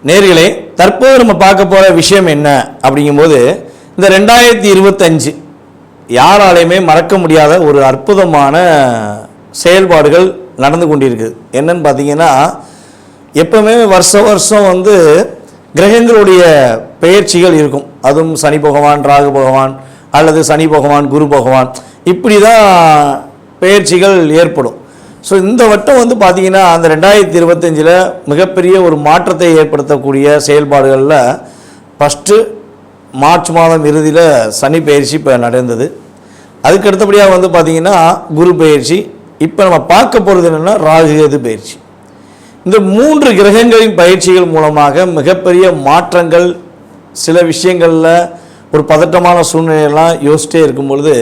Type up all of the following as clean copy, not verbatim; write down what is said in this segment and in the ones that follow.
நேர்களே, தற்போது நம்ம பார்க்க போகிற விஷயம் என்ன அப்படிங்கும்போது, இந்த 2025 யாராலையுமே மறக்க முடியாத ஒரு அற்புதமான செயல்பாடுகள் நடந்து கொண்டிருக்குது. என்னன்னு பார்த்தீங்கன்னா, எப்பவுமே வருஷம் கிரகங்களுடைய பெயர்ச்சிகள் இருக்கும். அதுவும் சனி பகவான், ராகு பகவான், அல்லது சனி பகவான், குரு பகவான், இப்படி தான் பெயர்ச்சிகள் ஏற்படும். ஸோ இந்த வட்டம் பார்த்தீங்கன்னா, அந்த 2025 மிகப்பெரிய ஒரு மாற்றத்தை ஏற்படுத்தக்கூடிய செயல்பாடுகளில் ஃபஸ்ட்டு மார்ச் மாதம் இறுதியில் சனி பயிற்சி இப்போ நடந்தது. அதுக்கு அடுத்தபடியாக பார்த்தீங்கன்னா குரு பயிற்சி. இப்போ நம்ம பார்க்க போகிறது என்னென்னா ராகு கேது பயிற்சி. இந்த 3 கிரகங்களின் பயிற்சிகள் மூலமாக மிகப்பெரிய மாற்றங்கள், சில விஷயங்களில் ஒரு பதட்டமான சூழ்நிலையெல்லாம் யோசிச்சிட்டே இருக்கும் பொழுது,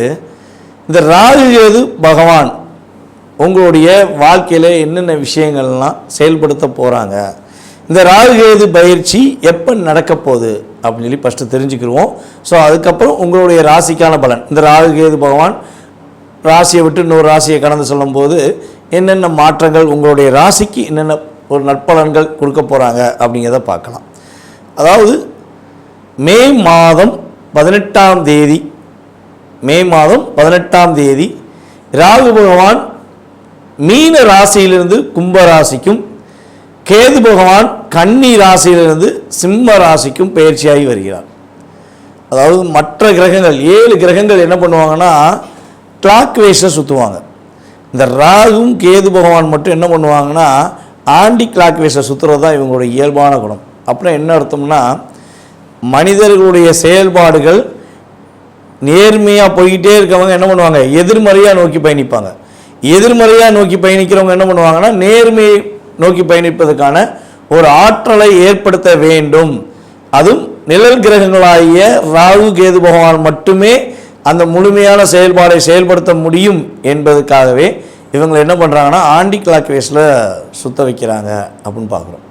இந்த ராகு கேது பகவான் உங்களுடைய வாழ்க்கையில் என்னென்ன விஷயங்கள்லாம் செயல்படுத்த போகிறாங்க, இந்த ராகு கேது பயிற்சி எப்போ நடக்க போகுது அப்படின்னு சொல்லி ஃபஸ்ட்டு தெரிஞ்சுக்கிடுவோம். ஸோ அதுக்கப்புறம் உங்களுடைய ராசிக்கான பலன், இந்த ராகு கேது பகவான் ராசியை விட்டு இன்னொரு ராசியை கடந்து சொல்லும்போது என்னென்ன மாற்றங்கள், உங்களுடைய ராசிக்கு என்னென்ன ஒரு நற்பலன்கள் கொடுக்க போகிறாங்க அப்படிங்கிறத பார்க்கலாம். அதாவது மே மாதம் 18ஆம் தேதி ராகு பகவான் மீன ராசியிலிருந்து கும்ப ராசிக்கும், கேது பகவான் கன்னி ராசியிலிருந்து சிம்ம ராசிக்கும் பயிற்சியாகி வருகிறார். அதாவது மற்ற கிரகங்கள் 7 கிரகங்கள் என்ன பண்ணுவாங்கன்னா கிளாக் வைஸில் சுற்றுவாங்க. இந்த ராகும் கேது பகவான் மட்டும் என்ன பண்ணுவாங்கன்னா ஆண்டி கிளாக் வைஸில் சுற்றுறது தான் இவங்களுடைய இயல்பான குணம். அப்புறம் என்ன அர்த்தம்னா, மனிதர்களுடைய செயல்பாடுகள் நேர்மையாக போய்கிட்டே இருக்கவங்க என்ன பண்ணுவாங்க, எதிர்மறையாக நோக்கி பயணிப்பாங்க. எதிர்மறையாக நோக்கி பயணிக்கிறவங்க என்ன பண்ணுவாங்கன்னா நேர்மையை நோக்கி பயணிப்பதற்கான ஒரு ஆற்றலை ஏற்படுத்த வேண்டும். அதுவும் நிழல் கிரகங்களாகிய ராகு கேது பகவான் மட்டுமே அந்த முழுமையான செயல்பாடை செயல்படுத்த முடியும் என்பதற்காகவே இவங்க என்ன பண்ணுறாங்கன்னா ஆண்டி கிளாக் வைஸில் சுத்த வைக்கிறாங்க அப்படின்னு பார்க்குறோம்.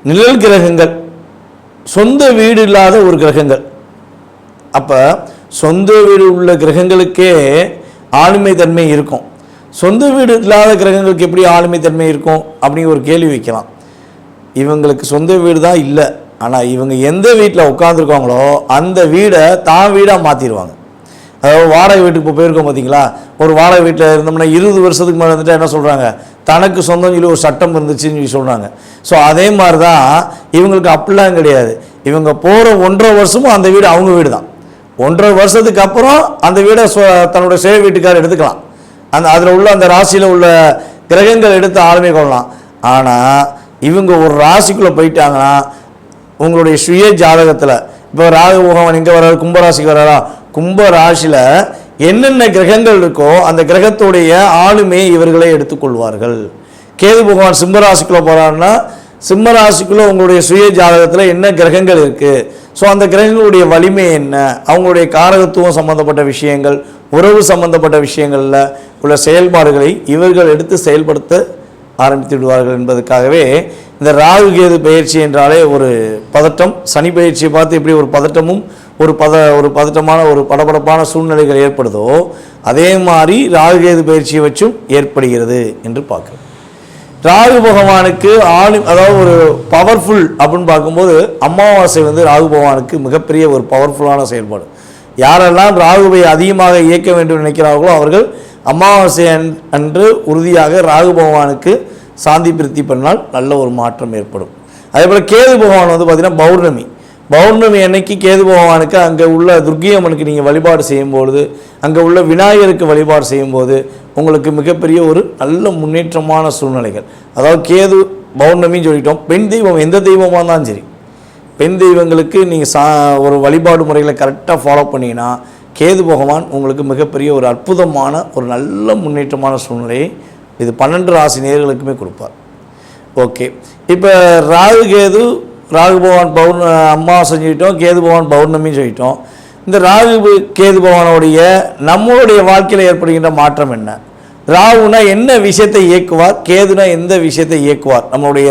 நிழல் கிரகங்கள் சொந்த வீடு இல்லாத ஒரு கிரகங்கள். அப்போ சொந்த வீடு உள்ள கிரகங்களுக்கே ஆளுமை தன்மை இருக்கும். சொந்த வீடு இல்லாத கிரகங்களுக்கு எப்படி ஆளுமை தன்மை இருக்கும் அப்படிங்கிற ஒரு கேள்வி வைக்கலாம். இவங்களுக்கு சொந்த வீடு தான் இல்லை, ஆனால் இவங்க எந்த வீட்டில் உட்காந்துருக்காங்களோ அந்த வீடை தான் வீடாக மாற்றிடுவாங்க. அதாவது வாடகை வீட்டுக்கு இப்போ போயிருக்கோம் பார்த்தீங்களா, ஒரு வாடகை வீட்டில் இருந்தோம்னா 20 வருஷத்துக்கு மேலே இருந்துட்டு என்ன சொல்கிறாங்க, தனக்கு சொந்தம் சொல்லி ஒரு சட்டம் இருந்துச்சுன்னு சொல்லி சொல்கிறாங்க. ஸோ அதே மாதிரி தான் இவங்களுக்கு அப்படிலாம் கிடையாது. இவங்க போகிற 1.5 வருஷமும் அந்த வீடு அவங்க வீடு தான். 1.5 வருஷத்துக்கு அப்புறம் அந்த வீடை தன்னோட சேவை வீட்டுக்காரர் எடுத்துக்கலாம். அதில் உள்ள அந்த ராசியில் உள்ள கிரகங்கள் எடுத்து ஆளுமை கொள்ளலாம். ஆனால் இவங்க ஒரு ராசிக்குள்ளே போயிட்டாங்கன்னா உங்களுடைய சுய ஜாதகத்தில் இப்போ ராகு பகவான் எங்கே வர்றாரு, கும்பராசிக்கு வர்றாரா, கும்ப ராசியில் என்னென்ன கிரகங்கள் இருக்கோ அந்த கிரகத்துடைய ஆளுமையை இவர்களே எடுத்துக்கொள்வார்கள். கேது பகவான் சிம்மராசிக்குள்ளே போகிறாருன்னா சிம்மராசிக்குள்ளே உங்களுடைய சுய ஜாதகத்தில் என்ன கிரகங்கள் இருக்குது, ஸோ அந்த கிரகங்களுடைய வலிமை என்ன, அவங்களுடைய காரகத்துவம் சம்பந்தப்பட்ட விஷயங்கள், உறவு சம்பந்தப்பட்ட விஷயங்களில் உள்ள செயல்பாடுகளை இவர்கள் எடுத்து செயல்படுத்த ஆரம்பித்து விடுவார்கள் என்பதற்காகவே இந்த ராகு கேது பயிற்சி என்றாலே ஒரு பதட்டம். சனி பயிற்சியை பார்த்து எப்படி ஒரு பதட்டமும் ஒரு பதட்டமான ஒரு படபடப்பான சூழ்நிலைகள் ஏற்படுதோ அதே மாதிரி ராகு கேது பயிற்சியை வச்சும் ஏற்படுகிறது என்று பார்க்குறோம். ராகு பகவானுக்கு அதாவது ஒரு பவர்ஃபுல் அப்படின்னு பார்க்கும்போது அமாவாசை ராகு பகவானுக்கு மிகப்பெரிய ஒரு பவர்ஃபுல்லான செயல்பாடு. யாரெல்லாம் ராகுவை அதிகமாக இயக்க வேண்டும் நினைக்கிறார்களோ அவர்கள் அமாவாசை அன்று உறுதியாக ராகு பகவானுக்கு சாந்தி பிரித்தி பண்ணால் நல்ல ஒரு மாற்றம் ஏற்படும். அதே போல் கேது பகவான் பார்த்திங்கன்னா பௌர்ணமி அன்னைக்கு கேது பகவானுக்கு அங்கே உள்ள துர்க்கியம்மனுக்கு நீங்கள் வழிபாடு செய்யும்பொழுது, அங்கே உள்ள விநாயகருக்கு வழிபாடு செய்யும்போது உங்களுக்கு மிகப்பெரிய ஒரு நல்ல முன்னேற்றமான சூழ்நிலைகள். அதாவது கேது பௌர்ணமின்னு சொல்லிட்டோம். பெண் தெய்வம் எந்த தெய்வமாக இருந்தாலும் சரி, பெண் தெய்வங்களுக்கு நீங்கள் ஒரு வழிபாடு முறைகளை கரெக்டாக ஃபாலோ பண்ணிங்கன்னா கேது பகவான் உங்களுக்கு மிகப்பெரிய ஒரு அற்புதமான ஒரு நல்ல முன்னேற்றமான சூழ்நிலையை இது 12 ராசி நேயர்களுக்குமே கொடுப்பார். ஓகே, இப்போ ராகு பகவான் அமாவாசை சொல்லிட்டோம், கேது பகவான் பௌர்ணமின்னு சொல்லிட்டோம். இந்த ராகு கேது பகவானுடைய நம்மளுடைய வாழ்க்கையில் ஏற்படுகின்ற மாற்றம் என்ன, ராகுனா என்ன விஷயத்தை இயக்குவார், கேதுனா எந்த விஷயத்தை இயக்குவார் நம்மளுடைய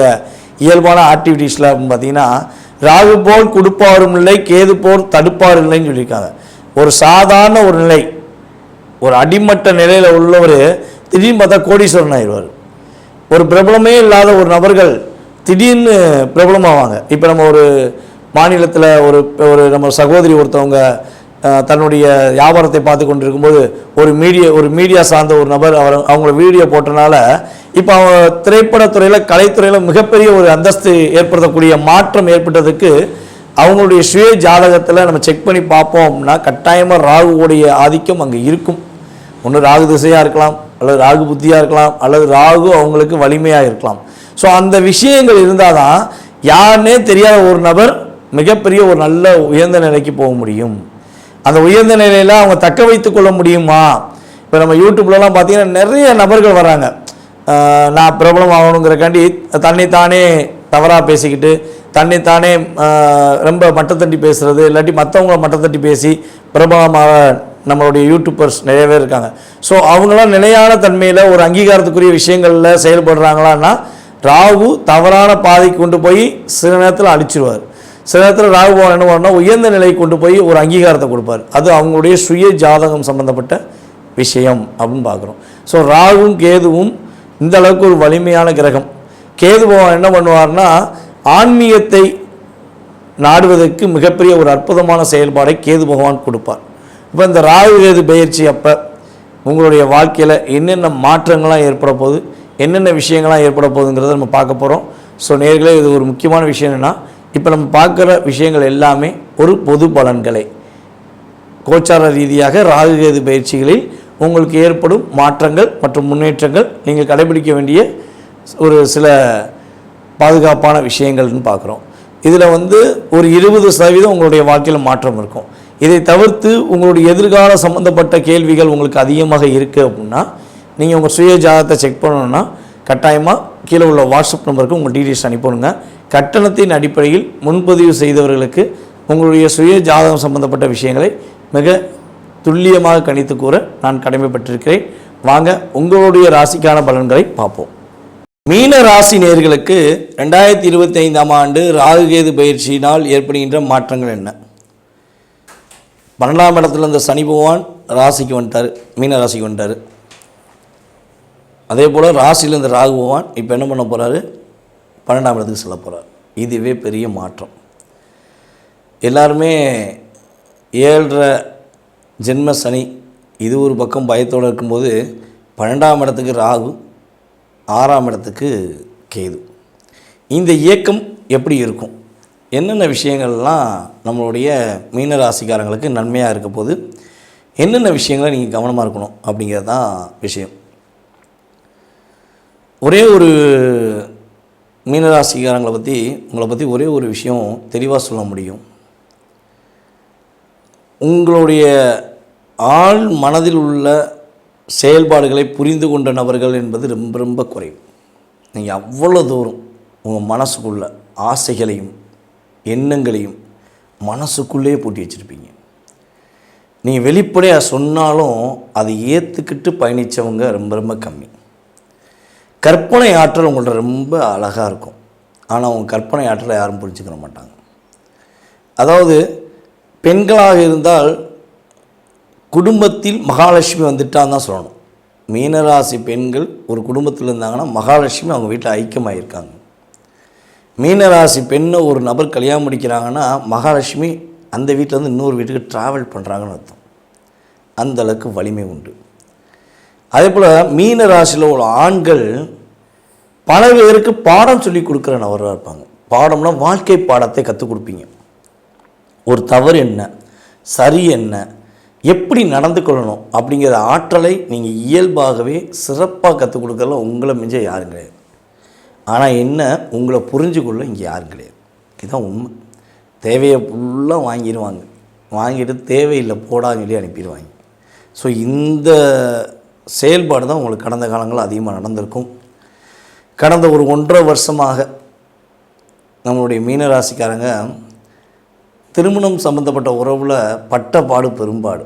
இயல்பான ஆக்டிவிட்டீஸில் அப்படின்னு பார்த்தீங்கன்னா, ராகு போல் கொடுப்பாரும் இல்லை, கேது போல் தடுப்பாரும் இல்லைன்னு சொல்லியிருக்காங்க. ஒரு சாதாரண ஒரு நிலை, ஒரு அடிமட்ட நிலையில் உள்ளவர் திடீர்னு பார்த்தா கோடீஸ்வரன் ஆயிடுவார். ஒரு பிரபலமே இல்லாத ஒரு நபர்கள் திடீர்னு பிரபலமாவாங்க. இப்போ நம்ம ஒரு மாநிலத்தில் ஒரு ஒரு நம்ம சகோதரி ஒருத்தவங்க தன்னுடைய வியாபாரத்தை பார்த்து கொண்டிருக்கும்போது ஒரு மீடியா சார்ந்த ஒரு நபர் அவங்கள வீடியோ போட்டனால இப்போ அவங்க திரைப்படத்துறையில் கலைத்துறையில் மிகப்பெரிய ஒரு அந்தஸ்து ஏற்படுத்தக்கூடிய மாற்றம் ஏற்பட்டதுக்கு அவங்களுடைய சுய ஜாதகத்தில் நம்ம செக் பண்ணி பார்ப்போம் அப்படின்னா கட்டாயமாக ராகுவோடைய ஆதிக்கம் அங்கே இருக்கும். ஒன்று ராகு திசையாக இருக்கலாம், அல்லது ராகு புத்தியாக இருக்கலாம், அல்லது ராகு அவங்களுக்கு வலிமையாக இருக்கலாம். ஸோ அந்த விஷயங்கள் இருந்தால் தான் யாருன்னே தெரியாத ஒரு நபர் மிகப்பெரிய ஒரு நல்ல உயர்ந்த நிலைக்கு போக முடியும். அந்த உயர்ந்த நிலையில் அவங்க தக்க வைத்து கொள்ள முடியுமா? இப்போ நம்ம யூடியூப்லலாம் பார்த்தீங்கன்னா நிறைய நபர்கள் வராங்க, நான் பிரபலம் ஆகணுங்கிறக்காண்டி தன்னைத்தானே தவறாக பேசிக்கிட்டு தன்னைத்தானே ரொம்ப மட்டத்தட்டி பேசுகிறது, இல்லாட்டி மற்றவங்கள மட்டத்தட்டி பேசி பிரபலமாக நம்மளுடைய யூடியூபர்ஸ் நிறைய பேர் இருக்காங்க. ஸோ அவங்களாம் நிலையான தன்மையில் ஒரு அங்கீகாரத்துக்குரிய விஷயங்களில் செயல்படுறாங்களான்னா ராகு தவறான பாதைக்கு கொண்டு போய் சில நேரத்தில் அழிச்சிருவார். சில நேரத்தில் ராகு பகவான் என்ன பண்ணால் உயர்ந்த நிலைக்கு கொண்டு போய் ஒரு அங்கீகாரத்தை கொடுப்பார். அது அவங்களுடைய சுய ஜாதகம் சம்பந்தப்பட்ட விஷயம் அப்படின்னு பார்க்குறோம். ஸோ ராகுவும் கேதுவும் இந்த அளவுக்கு ஒரு வலிமையான கிரகம். கேது பகவான் என்ன பண்ணுவார்னா ஆன்மீகத்தை நாடுவதற்கு மிகப்பெரிய ஒரு அற்புதமான செயல்பாடை கேது பகவான் கொடுப்பார். இப்போ இந்த ராகு கேது பயிற்சி அப்போ உங்களுடைய வாழ்க்கையில் என்னென்ன மாற்றங்கள்லாம் ஏற்பட போகுது, என்னென்ன விஷயங்கள்லாம் ஏற்பட போகுதுங்கிறத நம்ம பார்க்க போகிறோம். ஸோ நேர்களே, இது ஒரு முக்கியமான விஷயம் என்னென்னா, இப்போ நம்ம பார்க்குற விஷயங்கள் எல்லாமே ஒரு பொது பலன்களை கோச்சார ரீதியாக ராகு கேது பயிற்சிகளில் உங்களுக்கு ஏற்படும் மாற்றங்கள் மற்றும் முன்னேற்றங்கள் நீங்கள் கடைபிடிக்க வேண்டிய ஒரு சில பாதுகாப்பான விஷயங்கள்னு பார்க்குறோம். இதில் ஒரு 20% உங்களுடைய வாழ்க்கையில் மாற்றம் இருக்கும். இதை தவிர்த்து உங்களுடைய எதிர்கால சம்மந்தப்பட்ட கேள்விகள் உங்களுக்கு அதிகமாக இருக்குது அப்படின்னா நீங்கள் உங்கள் சுய ஜாதகத்தை செக் பண்ணணுன்னா கட்டாயமாக கீழே உள்ள வாட்ஸ்அப் நம்பருக்கு உங்கள் டீட்டெயில்ஸ் அனுப்பணுங்க. கட்டணத்தின் அடிப்படையில் முன்பதிவு செய்தவர்களுக்கு உங்களுடைய சுய ஜாதகம் சம்பந்தப்பட்ட விஷயங்களை மிக துல்லியமாக கணித்து கூற நான் கடமைப்பட்டிருக்கிறேன். வாங்க உங்களுடைய ராசிக்கான பலன்களை பார்ப்போம். மீன ராசி நேயர்களுக்கு 2025ஆம் ஆண்டு ராகு கேது பயிற்சியினால் ஏற்படுகின்ற மாற்றங்கள் என்ன? 12ஆம் இடத்துல இந்த சனி பகவான் ராசிக்கு வந்துட்டார், மீன ராசிக்கு வந்துட்டார். அதே போல் ராசியில் இந்த ராகு பகவான் இப்போ என்ன பண்ண போகிறாரு, 12ஆம் இடத்துக்கு செல்ல போகிறார். இதுவே பெரிய மாற்றம். எல்லாருமே 7.5 ஜென்ம சனி இது ஒரு பக்கம் பயத்தோடு இருக்கும்போது 12ஆம் இடத்துக்கு ராகு, 6ஆம் இடத்துக்கு கேது. இந்த இயக்கம் எப்படி இருக்கும், என்னென்ன விஷயங்கள்லாம் நம்மளுடைய மீனராசிக்காரங்களுக்கு நன்மையாக இருக்க போது, என்னென்ன விஷயங்களை நீங்கள் கவனமாக இருக்கணும் அப்படிங்கிறது தான் விஷயம். ஒரே ஒரு மீனராசிக்காரங்களை உங்களை பற்றி ஒரே ஒரு விஷயம் தெளிவாக சொல்ல முடியும். உங்களுடைய ஆள் மனதில் உள்ள செயல்பாடுகளை புரிந்து கொண்ட நபர்கள் என்பது ரொம்ப ரொம்ப குறைவு. நீங்கள் அவ்வளோ தூரம் உங்கள் மனசுக்குள்ள ஆசைகளையும் எண்ணங்களையும் மனசுக்குள்ளே பூட்டி வச்சுருப்பீங்க. நீங்கள் வெளிப்படையாக சொன்னாலும் அதை ஏற்றுக்கிட்டு பயணித்தவங்க ரொம்ப ரொம்ப கம்மி. கற்பனை ஆற்றல் உங்கள்ட்ட ரொம்ப அழகாக இருக்கும், ஆனால் உங்கள் கற்பனை ஆற்றலை யாரும் புரிஞ்சுக்கிற மாட்டாங்க. அதாவது பெண்களாக இருந்தால் குடும்பத்தில் மகாலட்சுமி வந்துட்டான்னு தான் சொல்லணும். மீனராசி பெண்கள் ஒரு குடும்பத்தில் இருந்தாங்கன்னா மகாலட்சுமி அவங்க வீட்டில் ஐக்கியமாகிருக்காங்க. மீனராசி பெண்ணை ஒரு நபர் கல்யாணம் முடிக்கிறாங்கன்னா மகாலட்சுமி அந்த வீட்டிலேருந்து இன்னொரு வீட்டுக்கு ட்ராவல் பண்ணுறாங்கன்னு அர்த்தம். அந்தளவுக்கு வலிமை உண்டு. அதே போல் மீனராசியில் உள்ள ஆண்கள் பல பேருக்கு பாடம் சொல்லி கொடுக்குற நபராக இருப்பாங்க. பாடம்னா வாழ்க்கை பாடத்தை கற்றுக் கொடுப்பீங்க. ஒரு தவறு என்ன, சரி என்ன, எப்படி நடந்து கொள்ளணும் அப்படிங்கிற ஆற்றலை நீங்கள் இயல்பாகவே சிறப்பாக கற்றுக் கொடுக்கறதுல உங்களை மிஞ்ச யாரும் கிடையாது. ஆனால் என்ன, உங்களை புரிஞ்சுக்கொள்ள இங்கே யாரும் கிடையாது. இதுதான் உண்மை. தேவையை ஃபுல்லாக வாங்கிட்டு தேவையில்லை போடான்னு சொல்லி அனுப்பிடுவாங்க. ஸோ இந்த செயல்பாடு தான் உங்களுக்கு கடந்த காலங்களில் அதிகமாக நடந்திருக்கும். கடந்த ஒரு 1.5 வருஷமாக நம்மளுடைய மீனராசிக்காரங்க திருமணம் சம்மந்தப்பட்ட உறவில் பட்ட பாடு பெரும்பாடு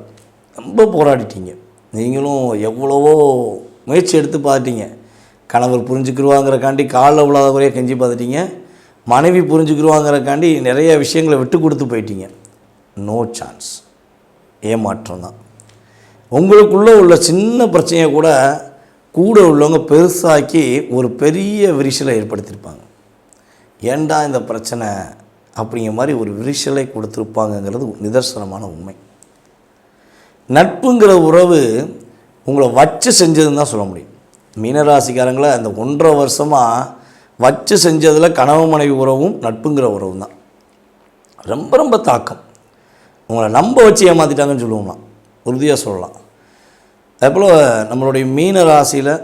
ரொம்ப போராடிட்டீங்க. நீங்களும் எவ்வளவோ முயற்சி எடுத்து பார்த்துட்டீங்க. கணவர் புரிஞ்சுக்கிடுவாங்கிறக்காண்டி காலில் விழாத குறையாக கெஞ்சி பார்த்துட்டீங்க. மனைவி புரிஞ்சுக்கிடுவாங்கிறக்காண்டி நிறைய விஷயங்களை விட்டு கொடுத்து போயிட்டீங்க. No chance. ஏமாற்றம் தான். உங்களுக்குள்ளே உள்ள சின்ன பிரச்சனையை கூட உள்ளவங்க பெருசாக்கி ஒரு பெரிய விரிசலை ஏற்படுத்தியிருப்பாங்க. ஏண்டா இந்த பிரச்சனை அப்படிங்கிற மாதிரி ஒரு விரிசலை கொடுத்துருப்பாங்கங்கிறது நிதர்சனமான உண்மை. நட்புங்கிற உறவு உங்களை வச்சு செஞ்சதுன்னு தான் சொல்ல முடியும். மீனராசிக்காரங்களை அந்த 1.5 வருஷமாக வச்சு செஞ்சதில் கணவன் மனைவி உறவும் நட்புங்கிற உறவும் தான் ரொம்ப ரொம்ப தாக்கம். உங்களை நம்ப வச்சு ஏமாற்றிட்டாங்கன்னு சொல்லுவோம்னா உறுதியாக சொல்லலாம். அதேபோல் நம்மளுடைய மீன ராசியில்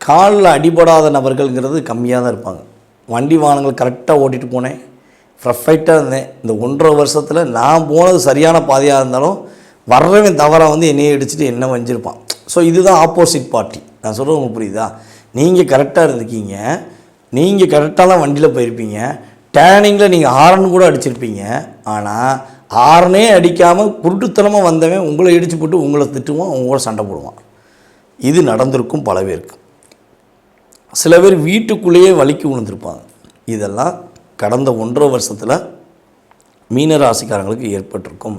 காலில் அடிபடாத நபர்கள்ங்கிறது கம்மியாக தான் இருப்பாங்க. வண்டி வாகனங்கள் கரெக்டாக ஓட்டிகிட்டு போனேன், பர்ஃபெக்டாக இருந்தேன். இந்த 1.5 வருஷத்தில் நான் போனது சரியான பாதையாக இருந்தாலும் வர்றவன் தவறாக வந்து என்னையே அடிச்சுட்டு என்ன வஞ்சிருப்பான். ஸோ இதுதான் ஆப்போசிட் பார்ட்டி. நான் சொல்கிறது உங்களுக்கு புரியுதா? நீங்கள் கரெக்டாக இருந்திருக்கீங்க, நீங்கள் கரெக்டாக தான் வண்டியில் போயிருப்பீங்க, டேனிங்கில் நீங்கள் ஹாரன் கூட அடிச்சிருப்பீங்க. ஆனால் ஹாரனே அடிக்காமல் குருட்டுத்தனமாக வந்தவன் உங்களை இடித்து போட்டு உங்களை திட்டுவான், உங்களோட சண்டை போடுவான். இது நடந்திருக்கும் பல பேருக்கு. சில பேர் வீட்டுக்குள்ளேயே வலிக்கு விழுந்திருப்பாங்க. இதெல்லாம் கடந்த 1.5 வருஷத்தில் மீனராசிக்காரங்களுக்கு ஏற்பட்டிருக்கும்.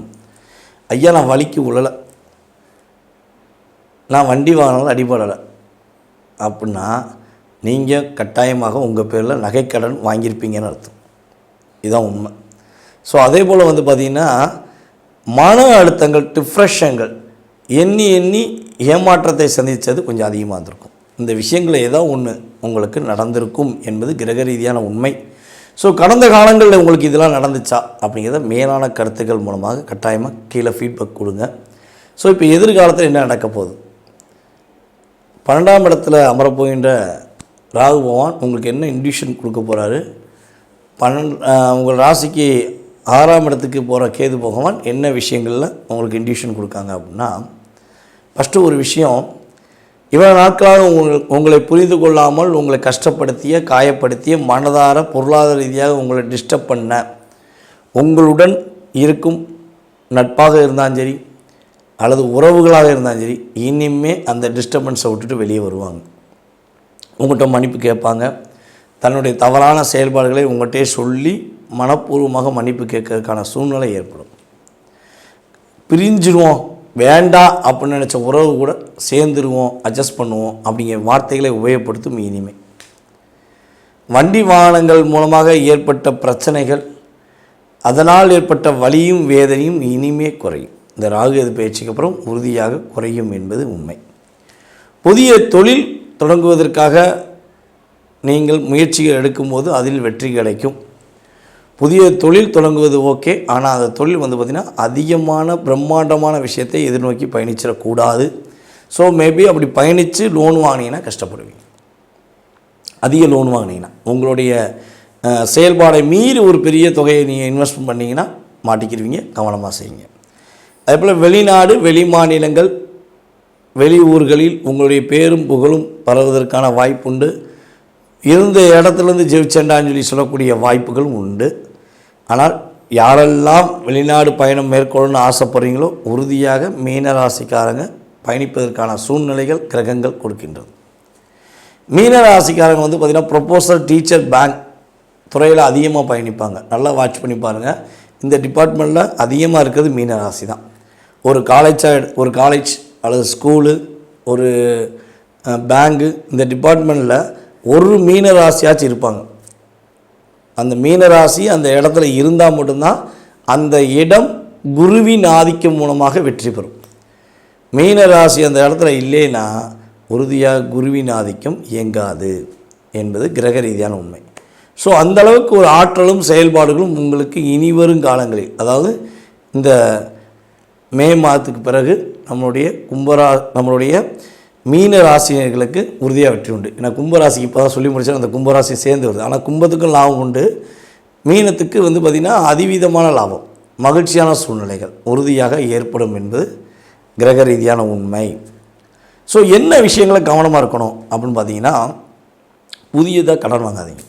ஐயா நான் வலிக்கு விழலை, நான் வண்டி வாங்கினாலும் அடிபடலை அப்படின்னா நீங்கள் கட்டாயமாக உங்கள் பேரில் நகைக்கடன் வாங்கியிருப்பீங்கன்னு அர்த்தம். இதுதான் உண்மை. ஸோ அதே போல் வந்து பார்த்திங்கன்னா மன அழுத்தங்கள், டிப்ரெஷன்கள், எண்ணி எண்ணி ஏமாற்றத்தை சந்தித்தது கொஞ்சம் அதிகமாக இருந்திருக்கும். இந்த விஷயங்கள் ஏதோ ஒன்று உங்களுக்கு நடந்திருக்கும் என்பது கிரக ரீதியான உண்மை. ஸோ கடந்த காலங்களில் உங்களுக்கு இதெல்லாம் நடந்துச்சா அப்படிங்கிறத மேலான கருத்துக்கள் மூலமாக கட்டாயமாக கீழே ஃபீட்பேக் கொடுங்க. ஸோ இப்போ எதிர்காலத்தில் என்ன நடக்க போகுது? 12ஆம் இடத்துல அமரப்போகின்ற ராகு பகவான் உங்களுக்கு என்ன இண்டியூஷன் கொடுக்க போகிறாரு? உங்கள் ராசிக்கு 6ஆம் இடத்துக்கு போகிற கேது பகவான் என்ன விஷயங்களில் உங்களுக்கு இண்டியூஷன் கொடுக்காங்க அப்படின்னா, ஃபஸ்ட்டு ஒரு விஷயம், இவ்வளவு நாட்களாக உங்களை புரிந்து கொள்ளாமல் உங்களை கஷ்டப்படுத்திய, காயப்படுத்திய, மனதார பொருளாதார ரீதியாக உங்களை டிஸ்டர்ப் பண்ண உங்களுடன் இருக்கும் நட்பாக இருந்தாலும் சரி அல்லது உறவுகளாக இருந்தாலும் சரி, இனிமே அந்த டிஸ்டர்பன்ஸை விட்டுட்டு வெளியே வருவாங்க. உங்கள்கிட்ட மன்னிப்பு கேட்பாங்க. தன்னுடைய தவறான செயல்பாடுகளை உங்கள்கிட்டே சொல்லி மனப்பூர்வமாக மன்னிப்பு கேட்கறதுக்கான சூழ்நிலை ஏற்படும். பிரிஞ்சிடுவோம், வேண்டாம் அப்படின்னு நினச்ச உறவு கூட சேர்ந்துருவோம், அட்ஜஸ்ட் பண்ணுவோம் அப்படிங்கிற வார்த்தைகளை உபயோகப்படுத்தும். இனிமே வண்டி வாகனங்கள் மூலமாக ஏற்பட்ட பிரச்சனைகள், அதனால் ஏற்பட்ட வலியும் வேதனையும் இனிமே குறையும். இந்த ராகு எது பயிற்சிக்கு அப்புறம் உறுதியாக குறையும் என்பது உண்மை. புதிய தொழில் தொடங்குவதற்காக நீங்கள் முயற்சிகள் எடுக்கும்போது அதில் வெற்றி கிடைக்கும். புதிய தொழில் தொடங்குவது ஓகே, ஆனால் அந்த தொழில் வந்து பார்த்திங்கன்னா அதிகமான பிரம்மாண்டமான விஷயத்தை எதிர்நோக்கி பயணிச்சிடக்கூடாது. ஸோ மேபி அப்படி பயணித்து லோன் வாங்கினீங்கன்னா கஷ்டப்படுவீங்க. அதிக லோன் வாங்கினீங்கன்னா உங்களுடைய செயல்பாடை மீறி ஒரு பெரிய தொகையை நீங்கள் இன்வெஸ்ட் பண்ணிங்கன்னா மாட்டிக்கிடுவீங்க. கவனமாக செய்யுங்க. அதேபோல் வெளிநாடு, வெளி மாநிலங்கள், வெளி ஊர்களில் உங்களுடைய பேரும் புகழும் பரவுவதற்கான வாய்ப்புண்டு. இருந்த இடத்துலேருந்து ஜெயிச்சேண்டான்னு சொல்லி சொல்லக்கூடிய வாய்ப்புகளும் உண்டு. ஆனால் யாரெல்லாம் வெளிநாடு பயணம் மேற்கொள்ளணும்னு ஆசைப்படுறீங்களோ உறுதியாக மீனராசிக்காரங்க பயணிப்பதற்கான சூழ்நிலைகள் கிரகங்கள் கொடுக்கின்றது. மீனராசிக்காரங்க வந்து பார்த்திங்கன்னா ப்ரொபோசல், டீச்சர், பேங்க் துறையில் அதிகமாக பயணிப்பாங்க. நல்லா வாட்ச் பண்ணி பாருங்கள். இந்த டிபார்ட்மெண்ட்டில் அதிகமாக இருக்கிறது மீனராசி தான். ஒரு காலேஜ் அல்லது ஸ்கூலு, ஒரு பேங்கு, இந்த டிபார்ட்மெண்ட்டில் ஒரு மீனராசியாச்சும் இருப்பாங்க. அந்த மீனராசி அந்த இடத்துல இருந்தால் மட்டும்தான் அந்த இடம் குருவின் ஆதிக்கம் மூலமாக வெற்றி பெறும். மீனராசி அந்த இடத்துல இல்லைன்னா உறுதியாக குருவின் ஆதிக்கம் இயங்காது என்பது கிரக ரீதியான உண்மை. ஸோ அந்தளவுக்கு ஒரு ஆற்றலும் செயல்பாடுகளும் உங்களுக்கு இனி வரும் காலங்களில், அதாவது இந்த மே மாதத்துக்கு பிறகு நம்மளுடைய மீன ராசினர்களுக்கு உறுதியாக வெற்றி உண்டு. ஏன்னா கும்பராசிக்கு இப்போ தான் சொல்லி முடிச்சா அந்த கும்பராசி சேர்ந்து வருது. ஆனால் கும்பத்துக்கும் லாபம் உண்டு, மீனத்துக்கு வந்து பார்த்திங்கன்னா அதிவிதமான லாபம், மகிழ்ச்சியான சூழ்நிலைகள் உறுதியாக ஏற்படும் என்பது கிரக ரீதியான உண்மை. ஸோ என்ன விஷயங்களை கவனமாக இருக்கணும் அப்படின்னு பார்த்தீங்கன்னா, புதியதாக கடன் வாங்காதீங்க.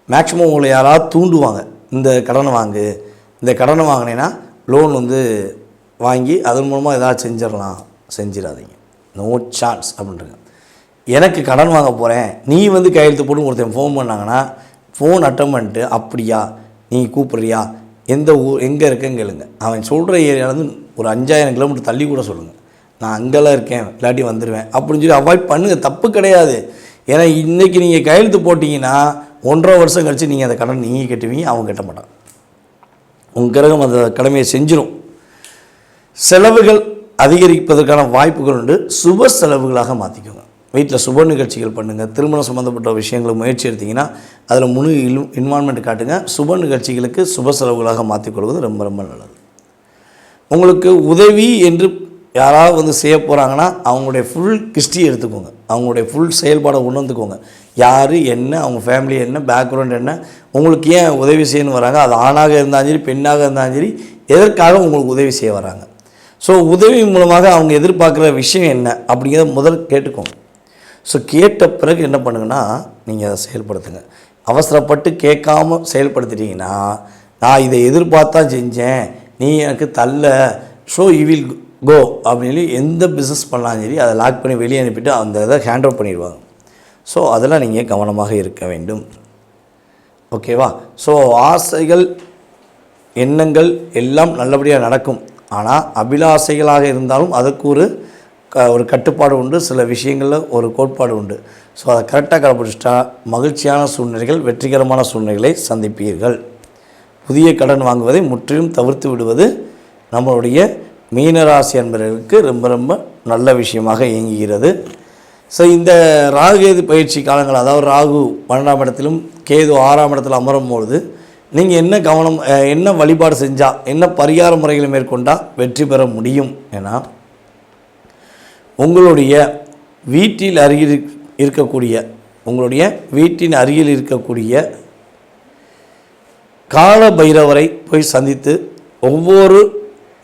மேக்ஸிமம் உங்களை யாராவது தூண்டுவாங்க, இந்த கடனை வாங்கு, இந்த கடனை வாங்கினேன்னா லோன் வந்து வாங்கி அதன் மூலமாக ஏதாவது செஞ்சிடாதீங்க. நோ சான்ஸ் அப்படின்றாங்க. எனக்கு கடன் வாங்க போகிறேன், நீ வந்து கையெழுத்து போட்டு ஒருத்தன் ஃபோன் பண்ணாங்கன்னா ஃபோன் அட்டன் பண்ணிட்டு, அப்படியா நீங்கள் கூப்பிட்றியா, எந்த ஊர் எங்கே இருக்கேன்னு கேளுங்க. அவன் சொல்கிற ஏரியாவிலேருந்து ஒரு 5000 கிலோமீட்டர் தள்ளி கூட சொல்லுங்கள், நான் அங்கெல்லாம் இருக்கேன், இல்லாட்டி வந்துடுவேன் அப்படின்னு சொல்லி அவாய்ட் பண்ணுங்கள். தப்பு கிடையாது. ஏன்னா இன்றைக்கி நீங்கள் கையெழுத்து போட்டிங்கன்னா 1.5 வருஷம் கழித்து நீங்கள் அந்த கடன் நீங்கள் கட்டுவீங்க, அவங்க கட்ட மாட்டாங்க. உங்கள் கிரகம் அந்த கடமையை செஞ்சிடும். செலவுகள் அதிகரிப்பதற்கான வாய்ப்புகள் உண்டு. சுப செலவுகளாக மாற்றிக்கோங்க. வீட்டில் சுப நிகழ்ச்சிகள் பண்ணுங்கள். திருமணம் சம்மந்தப்பட்ட விஷயங்களை முயற்சி எடுத்திங்கன்னா அதில் முழு இன்வால்மெண்ட் காட்டுங்க. சுப நிகழ்ச்சிகளுக்கு சுப செலவுகளாக மாற்றிக்கொள்வது ரொம்ப ரொம்ப நல்லது. உங்களுக்கு உதவி என்று யாராவது வந்து செய்ய போகிறாங்கன்னா அவங்களுடைய ஃபுல் ஹிஸ்ட்ரி எடுத்துக்கோங்க. அவங்களுடைய ஃபுல் செயல்பாடை உணர்ந்துக்கோங்க. யார் என்ன, அவங்க ஃபேமிலி என்ன, பேக்ரவுண்ட் என்ன, உங்களுக்கு ஏன் உதவி செய்யணும் வராங்க, அது ஆணாக இருந்தாலும் சரி பெண்ணாக இருந்தாலும் சரி, எதற்காக உங்களுக்கு உதவி செய்ய வராங்க. ஸோ உதவி மூலமாக அவங்க எதிர்பார்க்குற விஷயம் என்ன அப்படிங்கிறத முதல் கேட்டுக்கோங்க. ஸோ கேட்ட பிறகு என்ன பண்ணுங்கன்னா நீங்கள் அதை செயல்படுத்துங்க. அவசரப்பட்டு கேட்காம செயல்படுத்திட்டீங்கன்னா, நான் இதை எதிர்பார்த்தா செஞ்சேன், நீ எனக்கு தள்ள, ஸோ யூ வில் கோ அப்படின்னு எந்த பிஸ்னஸ் பண்ணாலும் சரி அதை லாக் பண்ணி வெளியே அனுப்பிட்டு அந்த இதை ஹேண்ட் ஓவர் பண்ணிடுவாங்க. ஸோ அதெல்லாம் நீங்கள் கவனமாக இருக்க வேண்டும். ஓகேவா? ஸோ ஆசைகள் எண்ணங்கள் எல்லாம் நல்லபடியாக நடக்கும். ஆனால் அபிலாசைகளாக இருந்தாலும் அதுக்கு ஒரு கட்டுப்பாடு உண்டு. சில விஷயங்களில் ஒரு கோட்பாடு உண்டு. ஸோ அதை கரெக்டாக கடைப்பிடிச்சிட்டா மகிழ்ச்சியான சூழ்நிலைகள், வெற்றிகரமான சூழ்நிலைகளை சந்திப்பீர்கள். புதிய கடன் வாங்குவதை முற்றிலும் தவிர்த்து விடுவது நம்மளுடைய மீனராசி அன்பர்களுக்கு ரொம்ப ரொம்ப நல்ல விஷயமாக இயங்குகிறது. ஸோ இந்த ராகுகேது பயிற்சி காலங்கள், அதாவது ராகு 12ஆம் இடத்திலும் கேது 6ஆம் இடத்தில் அமரும் பொழுது நீங்கள் என்ன வழிபாடு செஞ்சால், என்ன பரிகார முறைகளை மேற்கொண்டால் வெற்றி பெற முடியும்? ஏன்னா உங்களுடைய வீட்டின் அருகில் இருக்கக்கூடிய கால பைரவரை போய் சந்தித்து ஒவ்வொரு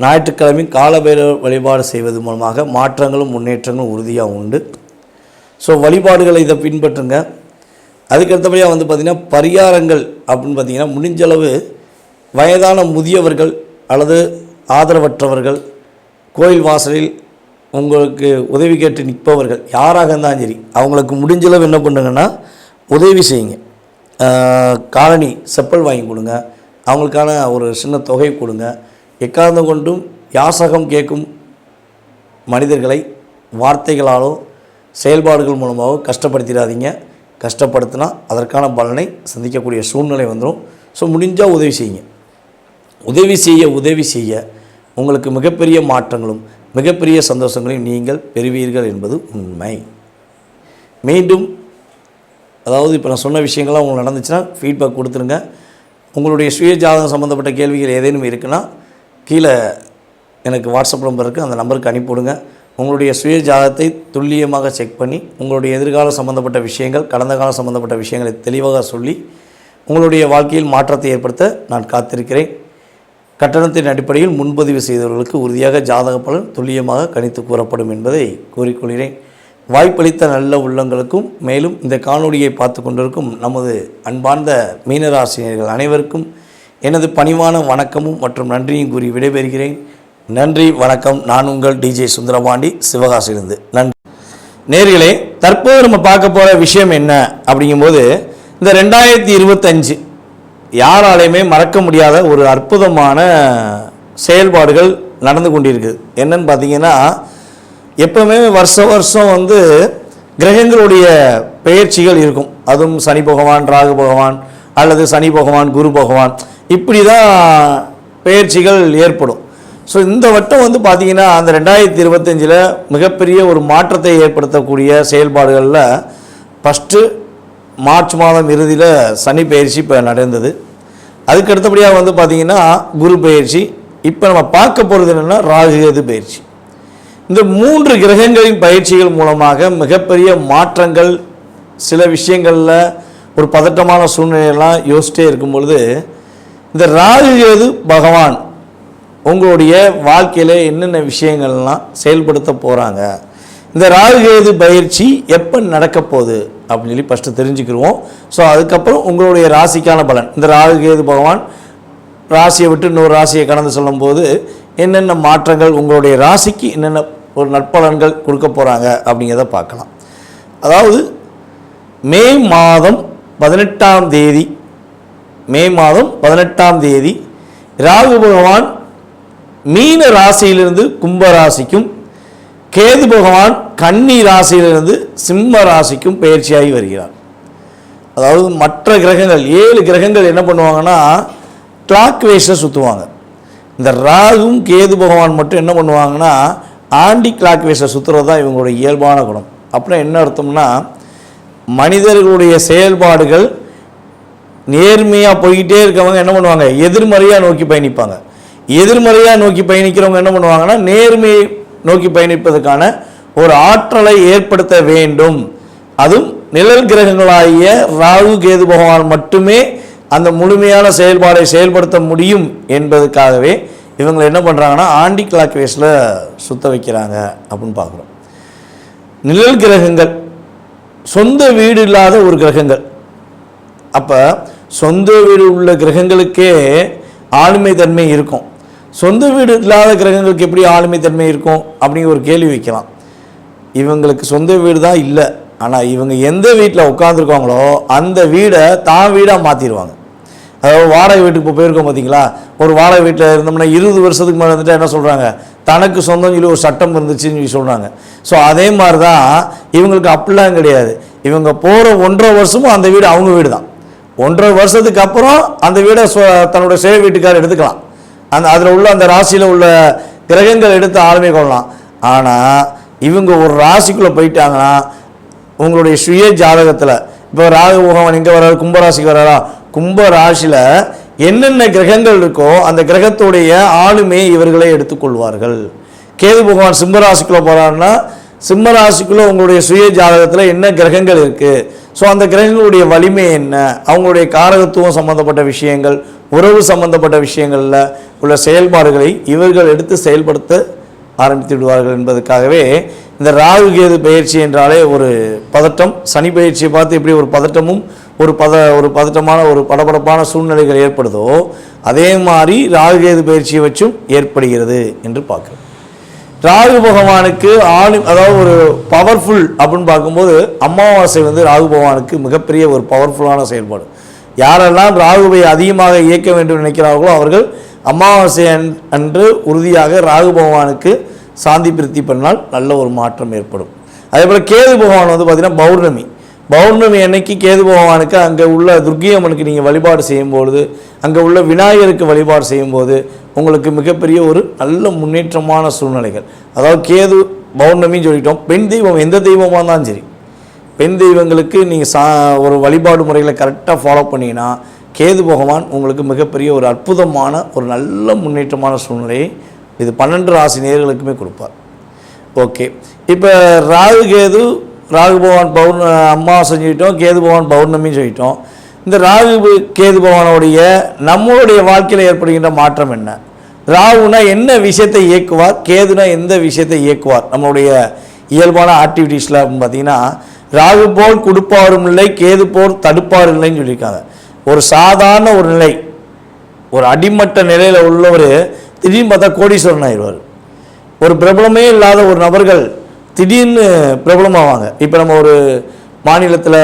ஞாயிற்றுக்கிழமையும் கால பைரவர் வழிபாடு செய்வது மூலமாக மாற்றங்களும் முன்னேற்றங்களும் உறுதியாக உண்டு. ஸோ வழிபாடுகளை இதை பின்பற்றுங்க. அதுக்கடுத்தபடியாக வந்து பார்த்திங்கன்னா பரிகாரங்கள் அப்படின்னு பார்த்திங்கன்னா, முடிஞ்சளவு வயதான முதியவர்கள் அல்லது ஆதரவற்றவர்கள், கோயில் வாசலில் உங்களுக்கு உதவி கேட்டு நிற்பவர்கள் யாராக இருந்தாலும் சரி, அவங்களுக்கு முடிஞ்சளவு என்ன பண்ணுங்கன்னா உதவி செய்யுங்க. காலனி செப்பல் வாங்கி கொடுங்க, அவங்களுக்கான ஒரு சின்ன தொகை கொடுங்க. எக்காரண கொண்டும் யாசகம் கேட்கும் மனிதர்களை வார்த்தைகளாலோ செயல்பாடுகள் மூலமாகவோ கஷ்டப்படுத்திடாதீங்க. கஷ்டப்படுத்தினா அதற்கான பலனை சந்திக்கக்கூடிய சூழ்நிலை வந்துடும். ஸோ முடிஞ்சால் உதவி செய்ய உங்களுக்கு மிகப்பெரிய மாற்றங்களும் மிகப்பெரிய சந்தோஷங்களையும் நீங்கள் பெறுவீர்கள் என்பது உண்மை. மீண்டும் அதாவது இப்போ நான் சொன்ன விஷயங்கள்லாம் உங்களுக்கு நடந்துச்சுன்னா ஃபீட்பேக் கொடுத்துருங்க. உங்களுடைய சுய ஜாதகம் சம்மந்தப்பட்ட கேள்விகள் ஏதேனும் இருக்குன்னா கீழே எனக்கு வாட்ஸ்அப் நம்பர் இருக்குது, அந்த நம்பருக்கு அனுப்பிவிடுங்க. உங்களுடைய சுய ஜாதகத்தை துல்லியமாக செக் பண்ணி உங்களுடைய எதிர்கால சம்மந்தப்பட்ட விஷயங்கள், கடந்த காலம் சம்மந்தப்பட்ட விஷயங்களை தெளிவாக சொல்லி உங்களுடைய வாழ்க்கையில் மாற்றத்தை ஏற்படுத்த நான் காத்திருக்கிறேன். கட்டணத்தின் அடிப்படையில் முன்பதிவு செய்தவர்களுக்கு உறுதியாக ஜாதக பலன் துல்லியமாக கணித்து கூறப்படும் என்பதை கூறிக்கொள்கிறேன். வாய்ப்பளித்த நல்ல உள்ளங்களுக்கும், மேலும் இந்த காணொலியை பார்த்து கொண்டிருக்கும் நமது அன்பார்ந்த மீனராசினியர்கள் அனைவருக்கும் எனது பணிவான வணக்கமும் மற்றும் நன்றியும் கூறி விடைபெறுகிறேன். நன்றி, வணக்கம். நான் உங்கள் டிஜே சுந்தரபாண்டி, சிவகாசியிலிருந்து. நன்றி நேயர்களே. தற்போது நம்ம பார்க்க போகிற விஷயம் என்ன அப்படிங்கும்போது, இந்த 2025 யாராலையுமே மறக்க முடியாத ஒரு அற்புதமான செயல்பாடுகள் நடந்து கொண்டிருக்குது. என்னன்னு பார்த்தீங்கன்னா, எப்பவுமே வருஷம் வந்து கிரகங்களுடைய பெயர்ச்சிகள் இருக்கும். அதுவும் சனி பகவான், ராகு பகவான் அல்லது சனி பகவான், குரு பகவான், இப்படி தான் பெயர்ச்சிகள் ஏற்படும். ஸோ இந்த வட்டம் வந்து பார்த்திங்கன்னா அந்த 2025 மிகப்பெரிய ஒரு மாற்றத்தை ஏற்படுத்தக்கூடிய செயல்பாடுகளில் ஃபஸ்ட்டு மார்ச் மாதம் இறுதியில் சனி பயிற்சி இப்போ நடந்தது. அதுக்கு அடுத்தபடியாக வந்து பார்த்திங்கன்னா குரு பயிற்சி. இப்போ நம்ம பார்க்க போகிறது என்னென்னா ராகுகேது பயிற்சி. இந்த 3 கிரகங்களின் பயிற்சிகள் மூலமாக மிகப்பெரிய மாற்றங்கள், சில விஷயங்களில் ஒரு பதட்டமான சூழ்நிலையெல்லாம் யோசிச்சிட்டே இருக்கும் பொழுது, இந்த ராகுகேது பகவான் உங்களுடைய வாழ்க்கையில் என்னென்ன விஷயங்கள்லாம் செயல்படுத்த போகிறாங்க, இந்த ராகுகேது பயிற்சி எப்போ நடக்க போகுது அப்படின்னு சொல்லி ஃபஸ்ட்டு தெரிஞ்சுக்கிடுவோம். ஸோ அதுக்கப்புறம் உங்களுடைய ராசிக்கான பலன், இந்த ராகுகேது பகவான் ராசியை விட்டு இன்னொரு ராசியை கடந்து சொல்லும்போது என்னென்ன மாற்றங்கள், உங்களுடைய ராசிக்கு என்னென்ன ஒரு நற்பலன்கள் கொடுக்க போகிறாங்க அப்படிங்கிறத பார்க்கலாம். அதாவது மே மாதம் 18ஆம் தேதி ராகு பகவான் மீன ராசியிலிருந்து கும்ப ராசிக்கும், கேது பகவான் கன்னி ராசியிலிருந்து சிம்ம ராசிக்கும் பயிற்சியாகி வருகிறார். அதாவது மற்ற கிரகங்கள் 7 கிரகங்கள் என்ன பண்ணுவாங்கன்னா கிளாக் வைஸில் சுற்றுவாங்க. இந்த ராகும் கேது பகவான் மட்டும் என்ன பண்ணுவாங்கன்னா ஆன்டி கிளாக் வைஸில் சுற்றுறது தான் இவங்களுடைய இயல்பான குணம். அப்புறம் என்ன அர்த்தம்னா மனிதர்களுடைய செயல்பாடுகள் நேர்மையாக போய்கிட்டே இருக்கவங்க என்ன பண்ணுவாங்க எதிர்மறையாக நோக்கி பயணிப்பாங்க. எதிர்மறையாக நோக்கி பயணிக்கிறவங்க என்ன பண்ணுவாங்கன்னா நேர்மையை நோக்கி பயணிப்பதற்கான ஒரு ஆற்றலை ஏற்படுத்த வேண்டும். அதுவும் நிழல் கிரகங்களாகிய ராகு கேது பகவான் மட்டுமே அந்த முழுமையான செயல்பாடை செயல்படுத்த முடியும் என்பதுக்காகவே இவங்க என்ன பண்ணுறாங்கன்னா ஆன்டி கிளாக் வேஸில் சுத்த வைக்கிறாங்க அப்படின்னு பார்க்குறோம். நிழல் கிரகங்கள் சொந்த வீடு இல்லாத ஒரு கிரகங்கள். அப்போ சொந்த வீடு உள்ள கிரகங்களுக்கே ஆளுமை தன்மை இருக்கும். சொந்த வீடு இல்லாத கிரகங்களுக்கு எப்படி ஆளுமை தன்மை இருக்கும் அப்படிங்கிற ஒரு கேள்வி வைக்கலாம். இவங்களுக்கு சொந்த வீடு தான் இல்லை, ஆனால் இவங்க எந்த வீட்டில் உட்காந்துருக்காங்களோ அந்த வீடை தான் வீடாக மாற்றிடுவாங்க. அதாவது வாடகை வீட்டுக்கு இப்போ போயிருக்கோம் பார்த்தீங்களா, ஒரு வாடகை வீட்டில் இருந்தோம்னா 20 வருஷத்துக்கு மேலே வந்துட்டு என்ன சொல்கிறாங்க தனக்கு சொந்தம் சொல்லி ஒரு சட்டம் இருந்துச்சுன்னு சொல்லி சொல்கிறாங்க. ஸோ அதே மாதிரி தான் இவங்களுக்கு அப்படிலாம் கிடையாது. இவங்க போகிற 1.5 வருஷமும் அந்த வீடு அவங்க வீடு தான். 1.5 வருஷத்துக்கு அப்புறம் அந்த வீடை தன்னுடைய சேவை வீட்டுக்காரர் எடுத்துக்கலாம். அதில் உள்ள அந்த ராசியில் உள்ள கிரகங்கள் எடுத்து ஆளுமை கொள்ளலாம். ஆனால் இவங்க ஒரு ராசிக்குள்ளே போயிட்டாங்கன்னா உங்களுடைய சுய ஜாதகத்தில் இப்போ ராகு பகவான் எங்கே வர்றாரு கும்பராசிக்கு வர்றாரா, கும்ப ராசியில் என்னென்ன கிரகங்கள் இருக்கோ அந்த கிரகத்துடைய ஆளுமையை இவர்களே எடுத்துக்கொள்வார்கள். கேது பகவான் சிம்மராசிக்குள்ளே போகிறாருன்னா சிம்மராசிக்குள்ளே உங்களுடைய சுய ஜாதகத்தில் என்ன கிரகங்கள் இருக்குது, ஸோ அந்த கிரகங்களுடைய வலிமை என்ன, அவங்களுடைய காரகத்துவம் சம்மந்தப்பட்ட விஷயங்கள், உறவு சம்பந்தப்பட்ட விஷயங்களில் உள்ள செயல்பாடுகளை இவர்கள் எடுத்து செயல்படுத்த ஆரம்பித்து விடுவார்கள் என்பதற்காகவே இந்த ராகு கேது பயிற்சி என்றாலே ஒரு பதட்டம். சனி பயிற்சியை பார்த்து எப்படி ஒரு பதட்டமும் ஒரு பதட்டமான ஒரு படபடப்பான சூழ்நிலைகள் ஏற்படுதோ அதே மாதிரி ராகு கேது பயிற்சியை வச்சும் ஏற்படுகிறது என்று பார்க்குறோம். ராகு பகவானுக்கு அதாவது ஒரு பவர்ஃபுல் அப்படின்னு பார்க்கும்போது அமாவாசை ராகு பகவானுக்கு மிகப்பெரிய ஒரு பவர்ஃபுல்லான செயல்பாடு. யாரெல்லாம் ராகுவை அதிகமாக இயக்க வேண்டும் நினைக்கிறார்களோ அவர்கள் அமாவாசை அன்று உறுதியாக ராகு பகவானுக்கு சாந்தி பிரித்தி பண்ணால் நல்ல ஒரு மாற்றம் ஏற்படும். அதே போல் கேது பகவான் பார்த்திங்கன்னா பௌர்ணமி அன்னைக்கு கேது பகவானுக்கு அங்கே உள்ள துர்க்கை அம்மனுக்கு நீங்கள் வழிபாடு செய்யும்பொழுது, அங்கே உள்ள விநாயகருக்கு வழிபாடு செய்யும்போது உங்களுக்கு மிகப்பெரிய ஒரு நல்ல முன்னேற்றமான சூழ்நிலைகள். அதாவது கேது பௌர்ணமின்னு சொல்லிட்டோம். பெண் தெய்வம் எந்த தெய்வமாக இருந்தாலும் சரி, பெண் தெய்வங்களுக்கு நீங்கள் ஒரு வழிபாடு முறைகளை கரெக்டாக ஃபாலோ பண்ணிங்கன்னா கேது பகவான் உங்களுக்கு மிகப்பெரிய ஒரு அற்புதமான ஒரு நல்ல முன்னேற்றமான சூழ்நிலையை இது 12 ராசி நேயர்களுக்குமே கொடுப்பார். ஓகே, இப்போ ராகு பகவான் அமாவாசை சொல்லிட்டோம், கேது பகவான் பௌர்ணமின்னு சொல்லிட்டோம். இந்த ராகு கேது பகவானுடைய நம்மளுடைய வாழ்க்கையில் ஏற்படுகின்ற மாற்றம் என்ன? ராகுனா என்ன விஷயத்தை இயக்குவார், கேதுனா எந்த விஷயத்தை இயக்குவார் நம்மளுடைய இயல்பான ஆக்டிவிட்டீஸில் அப்படின்னு பார்த்தீங்கன்னா ராகு போல் கொடுப்பாரும் இல்லை, கேது போல் தடுப்பார் இல்லைன்னு சொல்லியிருக்காங்க. ஒரு சாதாரண ஒரு நிலை, ஒரு அடிமட்ட நிலையில் உள்ளவர் திடீர்னு பார்த்தா கோடீஸ்வரன் ஆயிடுவார். ஒரு பிரபலமே இல்லாத ஒரு நபர்கள் திடீர்னு பிரபலமாவாங்க. இப்போ நம்ம ஒரு மாநிலத்தில்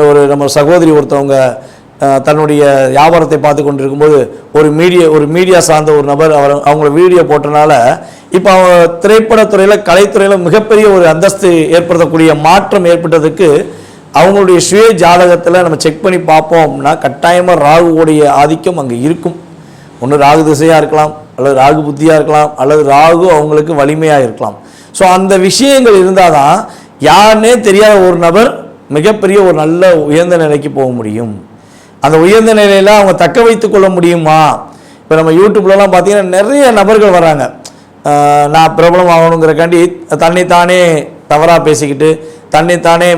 ஒரு நம்ம சகோதரி ஒருத்தவங்க தன்னுடைய வியாபாரத்தை பார்த்து கொண்டு இருக்கும்போது ஒரு மீடியா சார்ந்த ஒரு நபர் அவங்கள வீடியோ போட்டனால இப்போ அவங்க திரைப்படத்துறையில் கலைத்துறையில் மிகப்பெரிய ஒரு அந்தஸ்து ஏற்படுத்தக்கூடிய மாற்றம் ஏற்பட்டதுக்கு அவங்களுடைய சுய ஜாதகத்தில் நம்ம செக் பண்ணி பார்ப்போம்னா கட்டாயமாக ராகுவோடைய ஆதிக்கம் அங்கே இருக்கும். ஒன்று ராகு திசையாக இருக்கலாம், அல்லது ராகு புத்தியாக இருக்கலாம், அல்லது ராகு அவங்களுக்கு வலிமையாக இருக்கலாம். ஸோ அந்த விஷயங்கள் இருந்தால் தான் யாருன்னே தெரியாத ஒரு நபர் மிகப்பெரிய ஒரு நல்ல உயர்ந்த நிலைக்கு போக முடியும். அந்த உயர்ந்த நிலையில் அவங்க தக்க வைத்து கொள்ள முடியுமா? இப்போ நம்ம யூடியூப்லலாம் பார்த்தீங்கன்னா நிறைய நபர்கள் வராங்க, நான் பிரபலம் ஆகணுங்கிறக்காண்டி தன்னைத்தானே தவறாக பேசிக்கிட்டு தன்னைத்தானே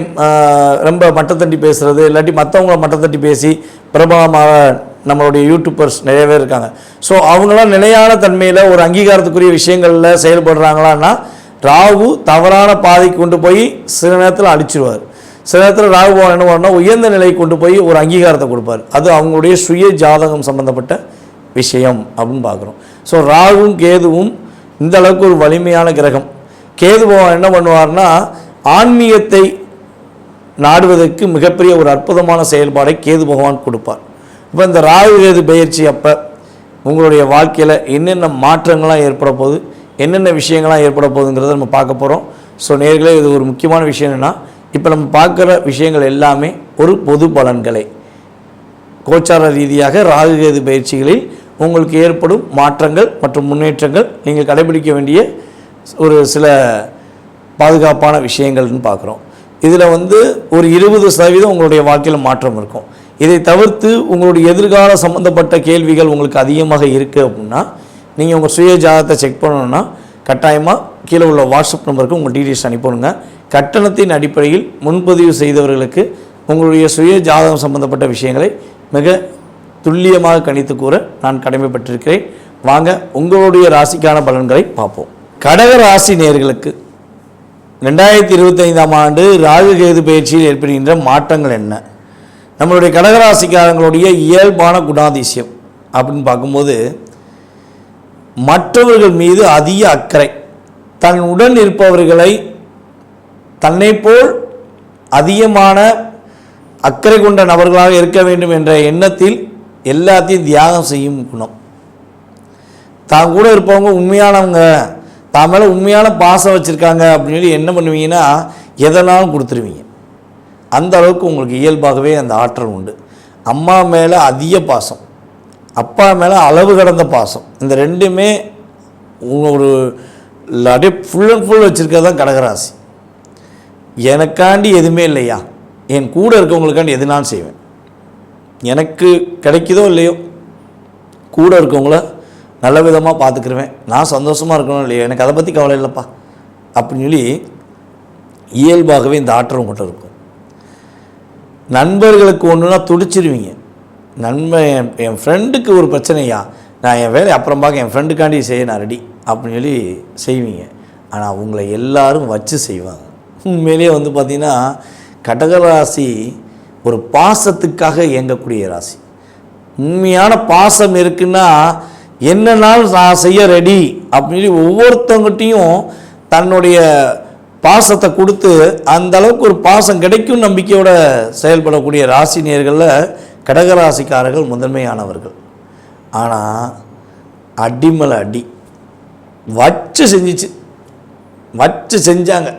ரொம்ப மட்டத்தட்டி பேசுகிறது, இல்லாட்டி மற்றவங்கள மட்டத்தட்டி பேசி பிரபலமாக நம்மளுடைய யூடியூபர்ஸ் நிறைய பேர் இருக்காங்க. ஸோ அவங்களாம் நிலையான தன்மையில் ஒரு அங்கீகாரத்துக்குரிய விஷயங்களில் செயல்படுறாங்களான்னா ராகு தவறான பாதைக்கு கொண்டு போய் சில நேரத்தில் அடிச்சிருவார். சில நேரத்தில் ராகு பகவான் என்ன பண்ணால் உயர்ந்த நிலைக்கு கொண்டு போய் ஒரு அங்கீகாரத்தை கொடுப்பார். அது அவங்களுடைய சுய ஜாதகம் சம்பந்தப்பட்ட விஷயம் அப்படின்னு பார்க்குறோம். ஸோ ராகுவும் கேதுவும் இந்த அளவுக்கு ஒரு வலிமையான கிரகம். கேது பகவான் என்ன பண்ணுவார்னா ஆன்மீகத்தை நாடுவதற்கு மிகப்பெரிய ஒரு அற்புதமான செயல்பாடை கேது பகவான் கொடுப்பார். இப்போ இந்த ராகு கேது பயிற்சி அப்போ உங்களுடைய வாழ்க்கையில் என்னென்ன மாற்றங்கள்லாம் ஏற்பட போகுது, என்னென்ன விஷயங்கள்லாம் ஏற்பட போகுதுங்கிறத நம்ம பார்க்க போகிறோம். ஸோ நேர்களே, இது ஒரு முக்கியமான விஷயம் என்னென்னா இப்போ நம்ம பார்க்குற விஷயங்கள் எல்லாமே ஒரு பொது பலன்களை கோச்சார ரீதியாக ராகு கேது பயிற்சிகளில் உங்களுக்கு ஏற்படும் மாற்றங்கள் மற்றும் முன்னேற்றங்கள் நீங்கள் கடைபிடிக்க வேண்டிய ஒரு சில பாதுகாப்பான விஷயங்கள்னு பார்க்குறோம். இதில் ஒரு 20% உங்களுடைய வாழ்க்கையில் மாற்றம் இருக்கும். இதை தவிர்த்து உங்களுடைய எதிர்கால சம்மந்தப்பட்ட கேள்விகள் உங்களுக்கு அதிகமாக இருக்குது அப்படின்னா நீங்கள் உங்கள் சுய ஜாதகத்தை செக் பண்ணணுன்னா கட்டாயமாக கீழே உள்ள வாட்ஸ்அப் நம்பருக்கு உங்கள் டீட்டெயில்ஸ் அனுப்பணுங்க. கட்டணத்தின் அடிப்படையில் முன்பதிவு செய்தவர்களுக்கு உங்களுடைய சுய ஜாதகம் சம்பந்தப்பட்ட விஷயங்களை மிக துல்லியமாக கணித்து கூற நான் கடமைப்பட்டிருக்கிறேன். வாங்க உங்களுடைய ராசிக்கான பலன்களை பார்ப்போம். கடக ராசி நேயர்களுக்கு 2025ஆம் ஆண்டு ராகு கேது பயிற்சியில் ஏற்படுகின்ற மாற்றங்கள் என்ன, நம்மளுடைய கடகராசிக்காரங்களுடைய இயல்பான குணாதிசயம் அப்படின்னு பார்க்கும்போது மற்றவர்கள் மீது அதிக அக்கறை, தன் உடன் இருப்பவர்களை தன்னை போல் அதிகமான அக்கறை கொண்ட நபர்களாக இருக்க வேண்டும் என்ற எண்ணத்தில் எல்லாத்தையும் தியாகம் செய்யும் குணம். தான் கூட இருப்பவங்க உண்மையானவங்க, தான் மேலே உண்மையான பாசம் வச்சுருக்காங்க அப்படின்னு சொல்லி என்ன பண்ணுவீங்கன்னா எதனாலும் கொடுத்துருவீங்க. அந்த அளவுக்கு உங்களுக்கு இயல்பாகவே அந்த ஆற்றல் உண்டு. அம்மா மேலே அதிக பாசம், அப்பா மேலே அளவு கடந்த பாசம், இந்த ரெண்டுமே ஒரு அப்படியே ஃபுல் அண்ட் ஃபுல் வச்சுருக்கிறது தான் கடகராசி. எனக்காண்டி எதுவுமே இல்லையா, என் கூட இருக்கவங்களுக்காண்டி எதுனாலும் செய்வேன், எனக்கு கிடைக்குதோ இல்லையோ கூட இருக்கவங்கள நல்ல விதமாக பார்த்துக்கிருவேன், நான் சந்தோஷமாக இருக்கணும் இல்லையோ எனக்கு அதை பற்றி கவலை இல்லைப்பா அப்படின்னு சொல்லி இயல்பாகவே இந்த ஆற்றல் உங்கள்கிட்ட இருக்கும். நண்பர்களுக்கு ஒன்றுனா துடிச்சிருவீங்க. என் ஃப்ரெண்டுக்கு ஒரு பிரச்சனையா, நான் என் வேலையை அப்புறம் பார்க்க, என் ஃப்ரெண்டுக்காண்டி செய்ய நான் ரெடி அப்படின்னு சொல்லி செய்வீங்க. ஆனால் அவங்கள எல்லாரும் வச்சு செய்வாங்க. உண்மையிலேயே பார்த்திங்கன்னா கடகராசி ஒரு பாசத்துக்காக இயங்கக்கூடிய ராசி. உண்மையான பாசம் இருக்குன்னா என்னன்னாலும் நான் செய்ய ரெடி அப்படின்னு சொல்லி ஒவ்வொருத்தவங்ககிட்டையும் தன்னுடைய பாசத்தை கொடுத்து அந்த அளவுக்கு ஒரு பாசம் கிடைக்கும் நம்பிக்கையோட செயல்படக்கூடிய ராசி நேயர்களில் கடகராசிக்காரர்கள் முதன்மையானவர்கள். ஆனால் அடிமலை அடி வச்சு செஞ்சாங்க.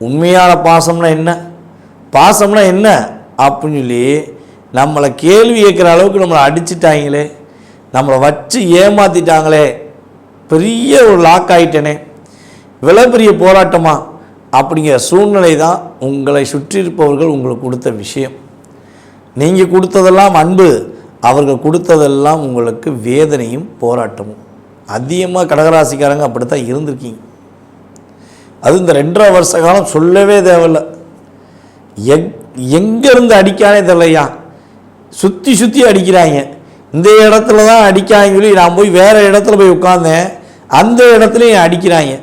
உண்மையான பாசம்னா என்ன, பாசம்னா என்ன அப்படின்னு சொல்லி நம்மளை கேள்வி கேட்குற அளவுக்கு நம்மளை அடிச்சிட்டாங்களே, நம்மளை வச்சு ஏமாற்றிட்டாங்களே, பெரிய ஒரு லாக் ஆகிட்டேனே, இவ்வளோ பெரிய போராட்டமா அப்படிங்கிற சூழ்நிலை தான் உங்களை சுற்றி இருப்பவர்கள் உங்களுக்கு கொடுத்த விஷயம். நீங்கள் கொடுத்ததெல்லாம் அன்பு, அவர்கள் கொடுத்ததெல்லாம் உங்களுக்கு வேதனையும் போராட்டமும். அதிகமாக கடகராசிக்காரங்க அப்படித்தான் இருந்திருக்கீங்க. அது இந்த 2.5 வருஷ காலம் சொல்லவே தேவையில்லை. எங்கேருந்து அடிக்கானே தெரியலையா, சுற்றி அடிக்கிறாங்க. இந்த இடத்துல தான் அடிக்காங்க சொல்லி நான் போய் வேறு இடத்துல போய் உட்காந்தேன், அந்த இடத்துலையும் அடிக்கிறாங்க.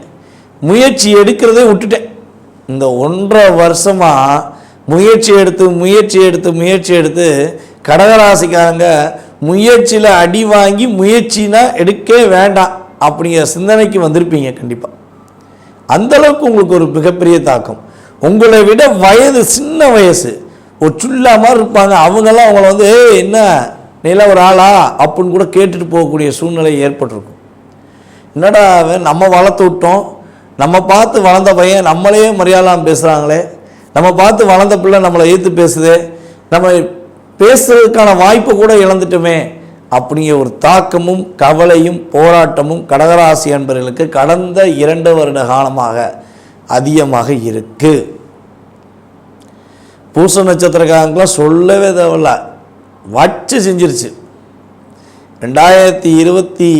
முயற்சி எடுக்கிறதே விட்டுட்டேன். இந்த 1.5 வருஷமாக முயற்சி எடுத்து கடகராசிக்காரங்க முயற்சியில் அடி வாங்கி முயற்சினா எடுக்கவே வேண்டாம் அப்படிங்கிற சிந்தனைக்கு வந்திருப்பீங்க. கண்டிப்பாக அந்தளவுக்கு உங்களுக்கு ஒரு மிகப்பெரிய தாக்கம். உங்களை விட சின்ன வயசு ஒரு சுல்லா மாதிரி இருப்பாங்க, அவங்கெல்லாம் அவங்கள என்ன நில ஒரு ஆளா அப்படின்னு கூட கேட்டுட்டு போகக்கூடிய சூழ்நிலை ஏற்பட்டிருக்கும். என்னடா நம்ம வளர்த்து விட்டோம், நம்ம பார்த்து வளர்ந்த பையன் நம்மளையே மரியாதைலாம் பேசுகிறாங்களே, நம்ம பார்த்து வளர்ந்த பிள்ளை நம்மளை ஏற்று பேசுதே, நம்ம பேசுறதுக்கான வாய்ப்பை கூட இழந்துட்டோமே அப்படிங்கிற ஒரு தாக்கமும் கவலையும் போராட்டமும் கடகராசி அன்பர்களுக்கு கடந்த 2 வருட காலமாக அதிகமாக இருக்கு. பூச நட்சத்திரக்காரங்களாம் சொல்லவே தேவையில்ல, வச்சு செஞ்சிருச்சு. 2023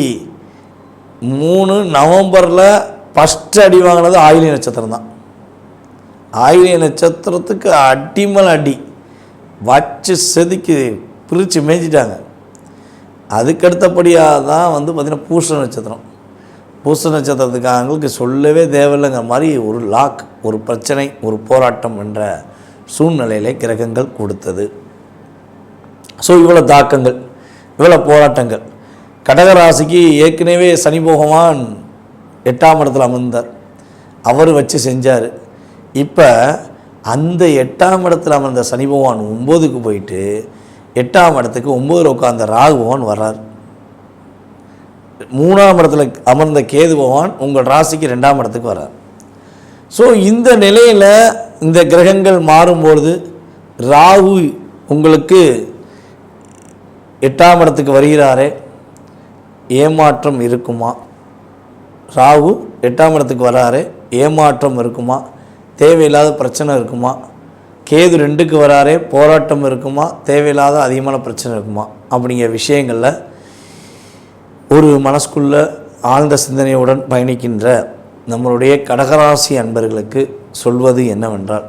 நவம்பரில் ஃபஸ்ட்டு அடி வாங்கினது ஆயிலிய நட்சத்திரம் தான். ஆயிலிய நட்சத்திரத்துக்கு அடிமல் அடி வச்சு செதுக்கி பிரித்து மேய்ச்சிட்டாங்க. அதுக்கடுத்தபடியாக தான் பார்த்திங்கன்னா பூச நட்சத்திரம். பூச நட்சத்திரத்துக்காரங்களுக்கு சொல்லவே தேவையில்லைங்கிற மாதிரி ஒரு லாக், ஒரு பிரச்சனை, ஒரு போராட்டம் என்ற சூழ்நிலையிலே கிரகங்கள் கொடுத்தது. ஸோ இவ்வளோ தாக்கங்கள், இவ்வளோ போராட்டங்கள். கடகராசிக்கு ஏற்கனவே சனி பகவான் 8ஆம் இடத்துல அமர்ந்தார், அவர் வச்சு செஞ்சார். இப்போ அந்த 8ஆம் இடத்துல அமர்ந்த சனி பகவான் 9க்கு போயிட்டு 8ஆம் இடத்துக்கு 9 உட்கார்ந்த ராகு பகவான் வர்றார். 3ஆம் இடத்துல அமர்ந்த கேது பகவான் உங்கள் ராசிக்கு 2ஆம் இடத்துக்கு வர்றார். ஸோ இந்த நிலையில் இந்த கிரகங்கள் மாறும்பொழுது ராகு உங்களுக்கு 8ஆம் இடத்துக்கு வருகிறாரே, ஏமாற்றம் இருக்குமா? ராகு 8ஆம் இடத்துக்கு வராரு, ஏமாற்றம் இருக்குமா? தேவையில்லாத பிரச்சனை இருக்குமா? கேது 2க்கு வராரே, போராட்டம் இருக்குமா? தேவையில்லாத அதிகமான பிரச்சனை இருக்குமா? அப்படிங்கிற விஷயங்களில் ஒரு மனசுக்குள்ள ஆழ்ந்த சிந்தனையுடன் பயணிக்கின்ற நம்மளுடைய கடகராசி அன்பர்களுக்கு சொல்வது என்னவென்றால்,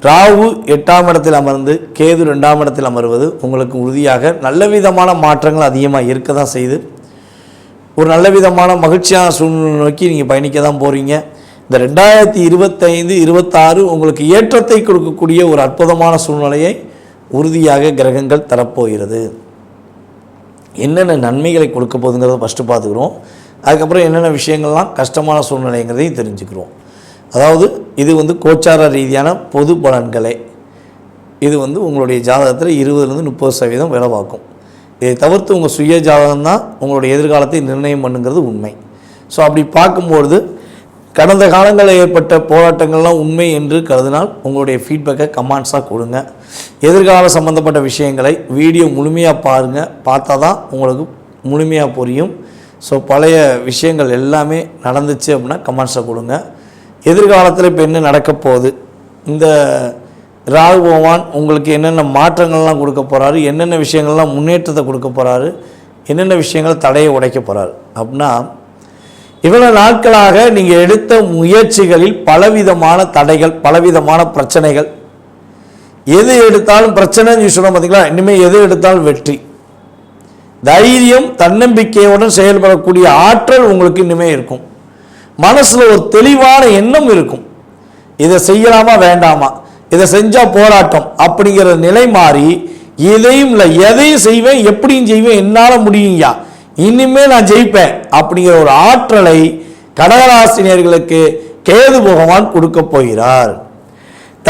ராகு 8ஆம் இடத்தில் அமர்ந்து கேது 2ஆம் இடத்தில் அமர்வது உங்களுக்கு உறுதியாக நல்ல விதமான மாற்றங்கள் அதிகமாக இருக்க தான் செய்து ஒரு நல்ல விதமான மகிழ்ச்சியான சூழ்நிலை நோக்கி நீங்கள் பயணிக்க தான் போகிறீங்க. இந்த 2025-26 உங்களுக்கு ஏற்றத்தை கொடுக்கக்கூடிய ஒரு அற்புதமான சூழ்நிலையை உறுதியாக கிரகங்கள் தரப்போகிறது. என்னென்ன நன்மைகளை கொடுக்க போகுதுங்கிறத ஃபஸ்ட்டு பார்த்துக்கிறோம். அதுக்கப்புறம் என்னென்ன விஷயங்கள்லாம் கஷ்டமான சூழ்நிலைங்கிறதையும் தெரிஞ்சுக்கிறோம். அதாவது இது கோச்சார ரீதியான பொது பலன்களே. இது உங்களுடைய ஜாதகத்தில் 20-30% வேலை பார்க்கும். இதை தவிர்த்து உங்கள் சுய ஜாதகம் தான் உங்களுடைய எதிர்காலத்தை நிர்ணயம் பண்ணுங்கிறது உண்மை. ஸோ அப்படி பார்க்கும்பொழுது கடந்த காலங்களில் ஏற்பட்ட போராட்டங்கள்லாம் உண்மை என்று கருதினால் உங்களுடைய ஃபீட்பேக்கை கமெண்ட்ஸாக கொடுங்க. எதிர்கால சம்மந்தப்பட்ட விஷயங்களை வீடியோ முழுமையாக பாருங்கள். பார்த்தா தான் உங்களுக்கு முழுமையாக புரியும். ஸோ பழைய விஷயங்கள் எல்லாமே நடந்துச்சு அப்படின்னா கமெண்ட்ஸை கொடுங்க. எதிர்காலத்தில் இப்போ என்ன நடக்க போகுது, இந்த ராகு பகவான் உங்களுக்கு என்னென்ன மாற்றங்கள்லாம் கொடுக்க போகிறாரு, என்னென்ன விஷயங்கள்லாம் முன்னேற்றத்தை கொடுக்க போகிறாரு, என்னென்ன விஷயங்கள் தடையை உடைக்க போகிறாரு அப்படின்னா, இவ்வளோ நாட்களாக நீங்கள் எடுத்த முயற்சிகளில் பலவிதமான தடைகள், பலவிதமான பிரச்சனைகள், எது எடுத்தாலும் பிரச்சனைன்னு சொல்ல பார்த்தீங்களா, இனிமேல் எது எடுத்தாலும் வெற்றி, தைரியம், தன்னம்பிக்கையுடன் செயல்படக்கூடிய ஆற்றல் உங்களுக்கு இனிமேல் இருக்கும். மனசில் ஒரு தெளிவான எண்ணம் இருக்கும். இதை செய்யலாமா வேண்டாமா, இதை செஞ்சால் போராட்டம் அப்படிங்கிற நிலை மாறி, இதையும் இல்லை எதையும் செய்வேன், எப்படியும் செய்வேன், என்னால் முடியுங்கயா, இனிமேல் நான் ஜெயிப்பேன் அப்படிங்கிற ஒரு ஆற்றலை கடகராசினியர்களுக்கு கேது பகவான் கொடுக்க போகிறார்.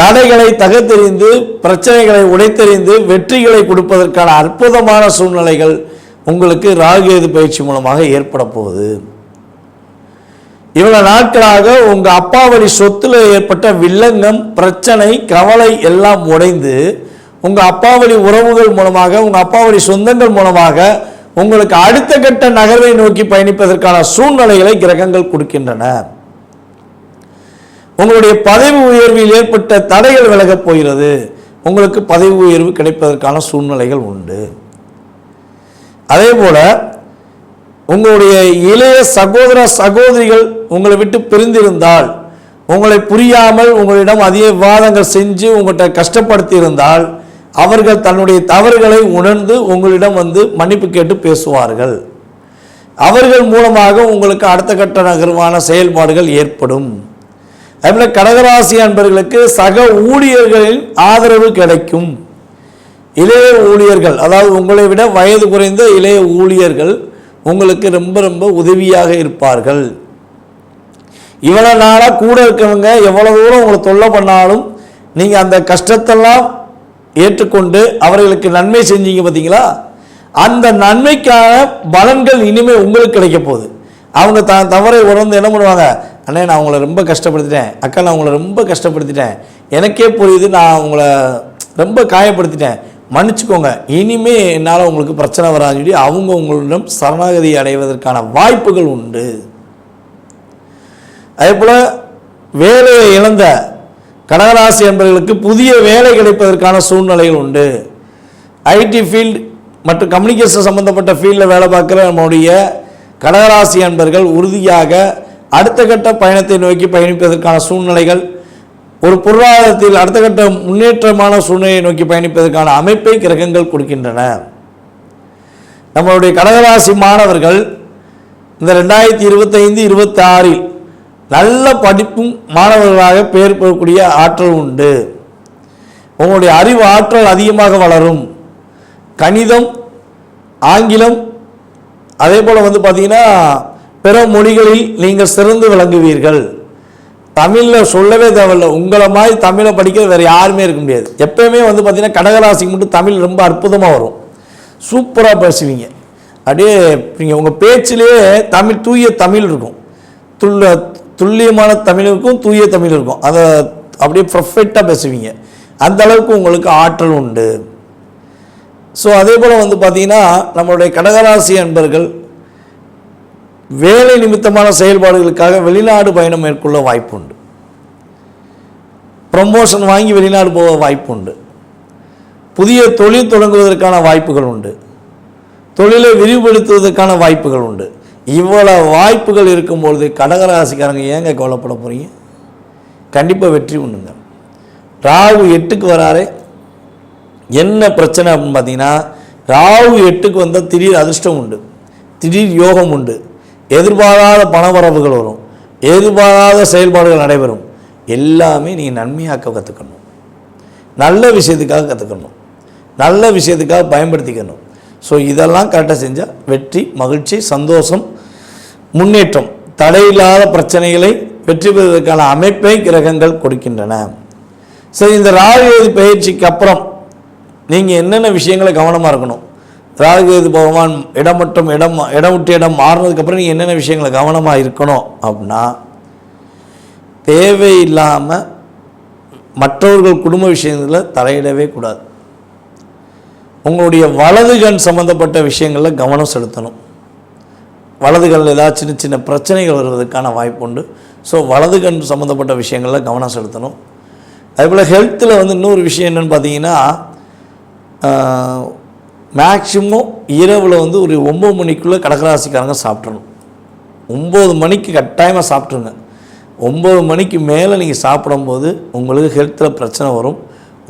தடைகளை தகர்த்தெறிந்து, பிரச்சனைகளை உடைத்தெறிந்து வெற்றிகளை கொடுப்பதற்கான அற்புதமான சூழ்நிலைகள் உங்களுக்கு ராகுகேது பயிற்சி மூலமாக ஏற்பட போகுது. இவ்வளவு நாட்களாக உங்க அப்பா வழி சொத்துல ஏற்பட்ட வில்லங்கம், பிரச்சனை, கவலை எல்லாம் உடைந்து உங்க அப்பா வழி உறவுகள் மூலமாக, உங்க அப்பா வழி சொந்தங்கள் மூலமாக உங்களுக்கு அடுத்த கட்ட நகர்வை நோக்கி பயணிப்பதற்கான சூழ்நிலைகளை கிரகங்கள் கொடுக்கின்றன. உங்களுடைய பதவி உயர்வில் ஏற்பட்ட தடைகள் விலகப் போகிறது. உங்களுக்கு பதவி உயர்வு கிடைப்பதற்கான சூழ்நிலைகள் உண்டு. அதே போல உங்களுடைய இளைய சகோதர சகோதரிகள் உங்களை விட்டு பிரிந்திருந்தால், உங்களை புரியாமல் உங்களிடம் அதிக விவாதங்கள் செஞ்சு உங்கள்கிட்ட கஷ்டப்படுத்தி இருந்தால், அவர்கள் தன்னுடைய தவறுகளை உணர்ந்து உங்களிடம் மன்னிப்பு கேட்டு பேசுவார்கள். அவர்கள் மூலமாக உங்களுக்கு அடுத்த கட்ட நகர்வான செயல்பாடுகள் ஏற்படும். அதுபோல் கடகராசி அன்பர்களுக்கு சக ஊழியர்களின் ஆதரவு கிடைக்கும். இளைய ஊழியர்கள், அதாவது உங்களை விட வயது குறைந்த இளைய ஊழியர்கள் உங்களுக்கு ரொம்ப ரொம்ப உதவியாக இருப்பார்கள். இவ்வளவு நாளாக கூட இருக்கவங்க எவ்வளவு தூரம் உங்களை தொல்லை பண்ணாலும் நீங்கள் அந்த கஷ்டத்தெல்லாம் ஏற்றுக்கொண்டு அவர்களுக்கு நன்மை செஞ்சீங்க பார்த்தீங்களா, அந்த நன்மைக்கான பலன்கள் இனிமேல் உங்களுக்கு கிடைக்க போகுது. அவங்க தவறை உணர்ந்து என்ன பண்ணுவாங்க, அண்ணே நான் உங்களை ரொம்ப கஷ்டப்படுத்திட்டேன், அக்கா நான் உங்களை ரொம்ப கஷ்டப்படுத்திட்டேன், எனக்கே புரியுது நான் உங்களை ரொம்ப காயப்படுத்திட்டேன், மன்னிச்சுக்கோங்க, இனிமே என்னால் உங்களுக்கு பிரச்சனை வராதுன்னு சொல்லி அவங்க உங்களிடம் சரணாகதி அடைவதற்கான வாய்ப்புகள் உண்டு. அதே போல் வேலையை இழந்த கடகராசி என்பவர்களுக்கு புதிய வேலை கிடைப்பதற்கான சூழ்நிலைகள் உண்டு. ஐடி ஃபீல்டு மற்றும் கம்யூனிகேஷன் சம்பந்தப்பட்ட ஃபீல்டில் வேலை பார்க்குற நம்முடைய கடகராசி என்பவர்கள் உறுதியாக அடுத்த கட்ட பயணத்தை நோக்கி பயணிப்பதற்கான சூழ்நிலைகள், ஒரு பொருளாதாரத்தில் அடுத்த கட்ட முன்னேற்றமான சூழ்நிலையை நோக்கி பயணிப்பதற்கான அமைப்பை கிரகங்கள் கொடுக்கின்றன. நம்மளுடைய கடகராசி மாணவர்கள் இந்த 2025-26 நல்ல படிப்பும் மாணவர்களாக பெயர் பெறக்கூடிய ஆற்றல் உண்டு. உங்களுடைய அறிவு ஆற்றல் அதிகமாக வளரும். கணிதம், ஆங்கிலம், அதே போல் பார்த்தீங்கன்னா பிற மொழிகளில் நீங்கள் சிறந்து விளங்குவீர்கள். தமிழில் சொல்லவே தேவையில்லை, உங்களை மாதிரி தமிழை படிக்க வேறு யாருமே இருக்க முடியாது. எப்பயுமே பார்த்தீங்கன்னா கடகராசிக்கு மட்டும் தமிழ் ரொம்ப அற்புதமாக வரும், சூப்பராக பேசுவீங்க. அப்படியே நீங்கள் உங்கள் பேச்சிலேயே தூய தமிழ் இருக்கும், துல்லியமான தமிழ் இருக்கும், தூய தமிழ் இருக்கும். அந்த அப்படியே பர்ஃபெக்டாக பேசுவீங்க. அந்த அளவுக்கு உங்களுக்கு ஆற்றல் உண்டு. ஸோ அதே போல் வந்து பார்த்திங்கன்னா நம்மளுடைய கடகராசி அன்பர்கள் வேலை நிமித்தமான செயல்பாடுகளுக்காக வெளிநாடு பயணம் மேற்கொள்ள வாய்ப்பு உண்டு. ப்ரமோஷன் வாங்கி வெளிநாடு போக வாய்ப்பு உண்டு. புதிய தொழில் தொடங்குவதற்கான வாய்ப்புகள் உண்டு. தொழிலை விரிவுபடுத்துவதற்கான வாய்ப்புகள் உண்டு. இவ்வளோ வாய்ப்புகள் இருக்கும்பொழுது கடகராசிக்காரங்க ஏங்க கவலைப்பட போகிறீங்க? கண்டிப்பாக வெற்றி உண்டுங்க. ராகு 8க்கு வராரு. என்ன பிரச்சனை அப்படின்னு பார்த்தீங்கன்னா, ராகு 8க்கு வந்தால் திடீர் அதிர்ஷ்டம் உண்டு, திடீர் யோகம் உண்டு, எதிர்பாராத பணவரவுகள் வரும், எதிர்பாராத செயல்பாடுகள் நடைபெறும். எல்லாமே நீங்கள் நன்மையாக்க கற்றுக்கணும், நல்ல விஷயத்துக்காக கற்றுக்கணும், நல்ல விஷயத்துக்காக பயன்படுத்திக்கணும். ஸோ இதெல்லாம் கரெக்டாக செஞ்சால் வெற்றி, மகிழ்ச்சி, சந்தோஷம், முன்னேற்றம், தடையில்லாத பிரச்சனைகளை வெற்றி பெறுவதற்கான அமைப்பை கிரகங்கள் கொடுக்கின்றன. சரி, இந்த ராகுகேது பயிற்சிக்கு அப்புறம் நீங்கள் என்னென்ன விஷயங்களை கவனமாக இருக்கணும்? ராகுகேது பகவான் இடம் விட்டு இடம் மாறினதுக்கப்புறம் நீங்கள் என்னென்ன விஷயங்களை கவனமாக இருக்கணும் அப்படின்னா, தேவையில்லாமல் மற்றவர்கள் குடும்ப விஷயங்களில் தலையிடவே கூடாது. உங்களுடைய வலது கண் சம்மந்தப்பட்ட விஷயங்களில் கவனம் செலுத்தணும். வலது கண்ணில் ஏதாவது சின்ன சின்ன பிரச்சனைகள் வருவதற்கான வாய்ப்பு உண்டு. ஸோ வலது கண் சம்மந்தப்பட்ட விஷயங்களில் கவனம் செலுத்தணும். அதேபோல் ஹெல்த்தில் வந்து இன்னொரு விஷயம் என்னென்னு பார்த்தீங்கன்னா, மேக்சிமம் இரவில் வந்து ஒரு 9 மணிக்குள்ளே கடகராசிக்காரங்க சாப்பிட்றணும். 9 மணிக்கு கட்டாயமாக சாப்பிட்ருங்க. 9 மணிக்கு மேலே நீங்கள் சாப்பிடும்போது உங்களுக்கு ஹெல்த்தில் பிரச்சனை வரும்.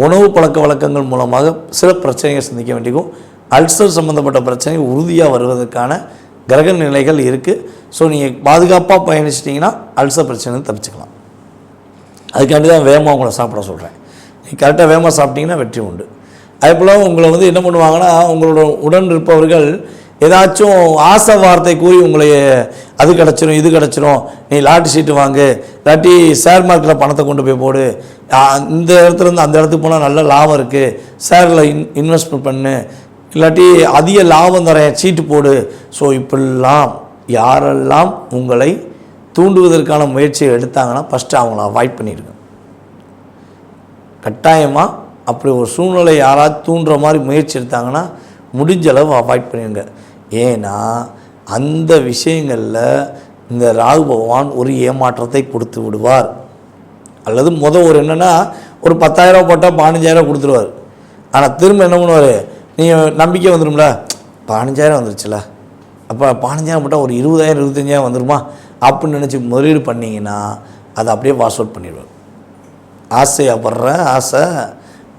உணவு பழக்க வழக்கங்கள் மூலமாக சில பிரச்சனைகள் சந்திக்க வேண்டியிருக்கும். அல்சர் சம்மந்தப்பட்ட பிரச்சனை உறுதியாக வருவதற்கான கிரக நிலைகள் இருக்குது. ஸோ நீங்கள் பாதுகாப்பாக பயணிச்சிட்டிங்கன்னா அல்சர் பிரச்சனை தப்பிச்சுக்கலாம். அதுக்காண்டி தான் வேகமாக உங்களை சாப்பிட சொல்கிறேன். நீங்கள் கரெக்டாக வேகமாக சாப்பிட்டீங்கன்னா வெற்றி உண்டு. அதேபோல் உங்களை வந்து என்ன பண்ணுவாங்கன்னா, உங்களோட உடன் இருப்பவர்கள் ஏதாச்சும் ஆசை வார்த்தை கூறி உங்களை அது கிடச்சிரும், இது கிடச்சிரும், நீ லாட்ரி சீட்டு வாங்கு, இல்லாட்டி ஷேர் மார்க்கெட்டில் பணத்தை கொண்டு போய் போடு, இந்த இடத்துலேருந்து அந்த இடத்துக்கு போனால் நல்ல லாபம் இருக்குது, ஷேரில் இன்வெஸ்ட்மெண்ட் பண்ணு, இல்லாட்டி அதிக லாபம் தர சீட்டு போடு. ஸோ இப்படிலாம் யாரெல்லாம் உங்களை தூண்டுவதற்கான முயற்சியை எடுத்தாங்கன்னா ஃபஸ்ட்டு அவங்கள அவாய்ட் பண்ணிடுங்க. கட்டாயமாக அப்படி ஒரு சூழ்நிலை யாராவது தூண்டுற மாதிரி முயற்சி எடுத்தாங்கன்னா முடிஞ்ச அளவு அவாய்ட் பண்ணிடுங்க. ஏன்னா அந்த விஷயங்களில் இந்த ராகு பகவான் ஒரு ஏமாற்றத்தை கொடுத்து விடுவார். அல்லது ஒரு என்னென்னா, ஒரு 10,000 போட்டால் 15,000 கொடுத்துருவார். ஆனால் திரும்ப என்ன பண்ணுவார், நீங்கள் நம்பிக்கை வந்துடும்ல, 15,000 வந்துருச்சுல, அப்போ 15,000 போட்டால் ஒரு 20,000 25,000 வந்துடுமா அப்படின்னு நினச்சி முதலீடு பண்ணிங்கன்னா அதை அப்படியே வாஷ் அவுட் பண்ணிடுவார். ஆசைப்படுற ஆசை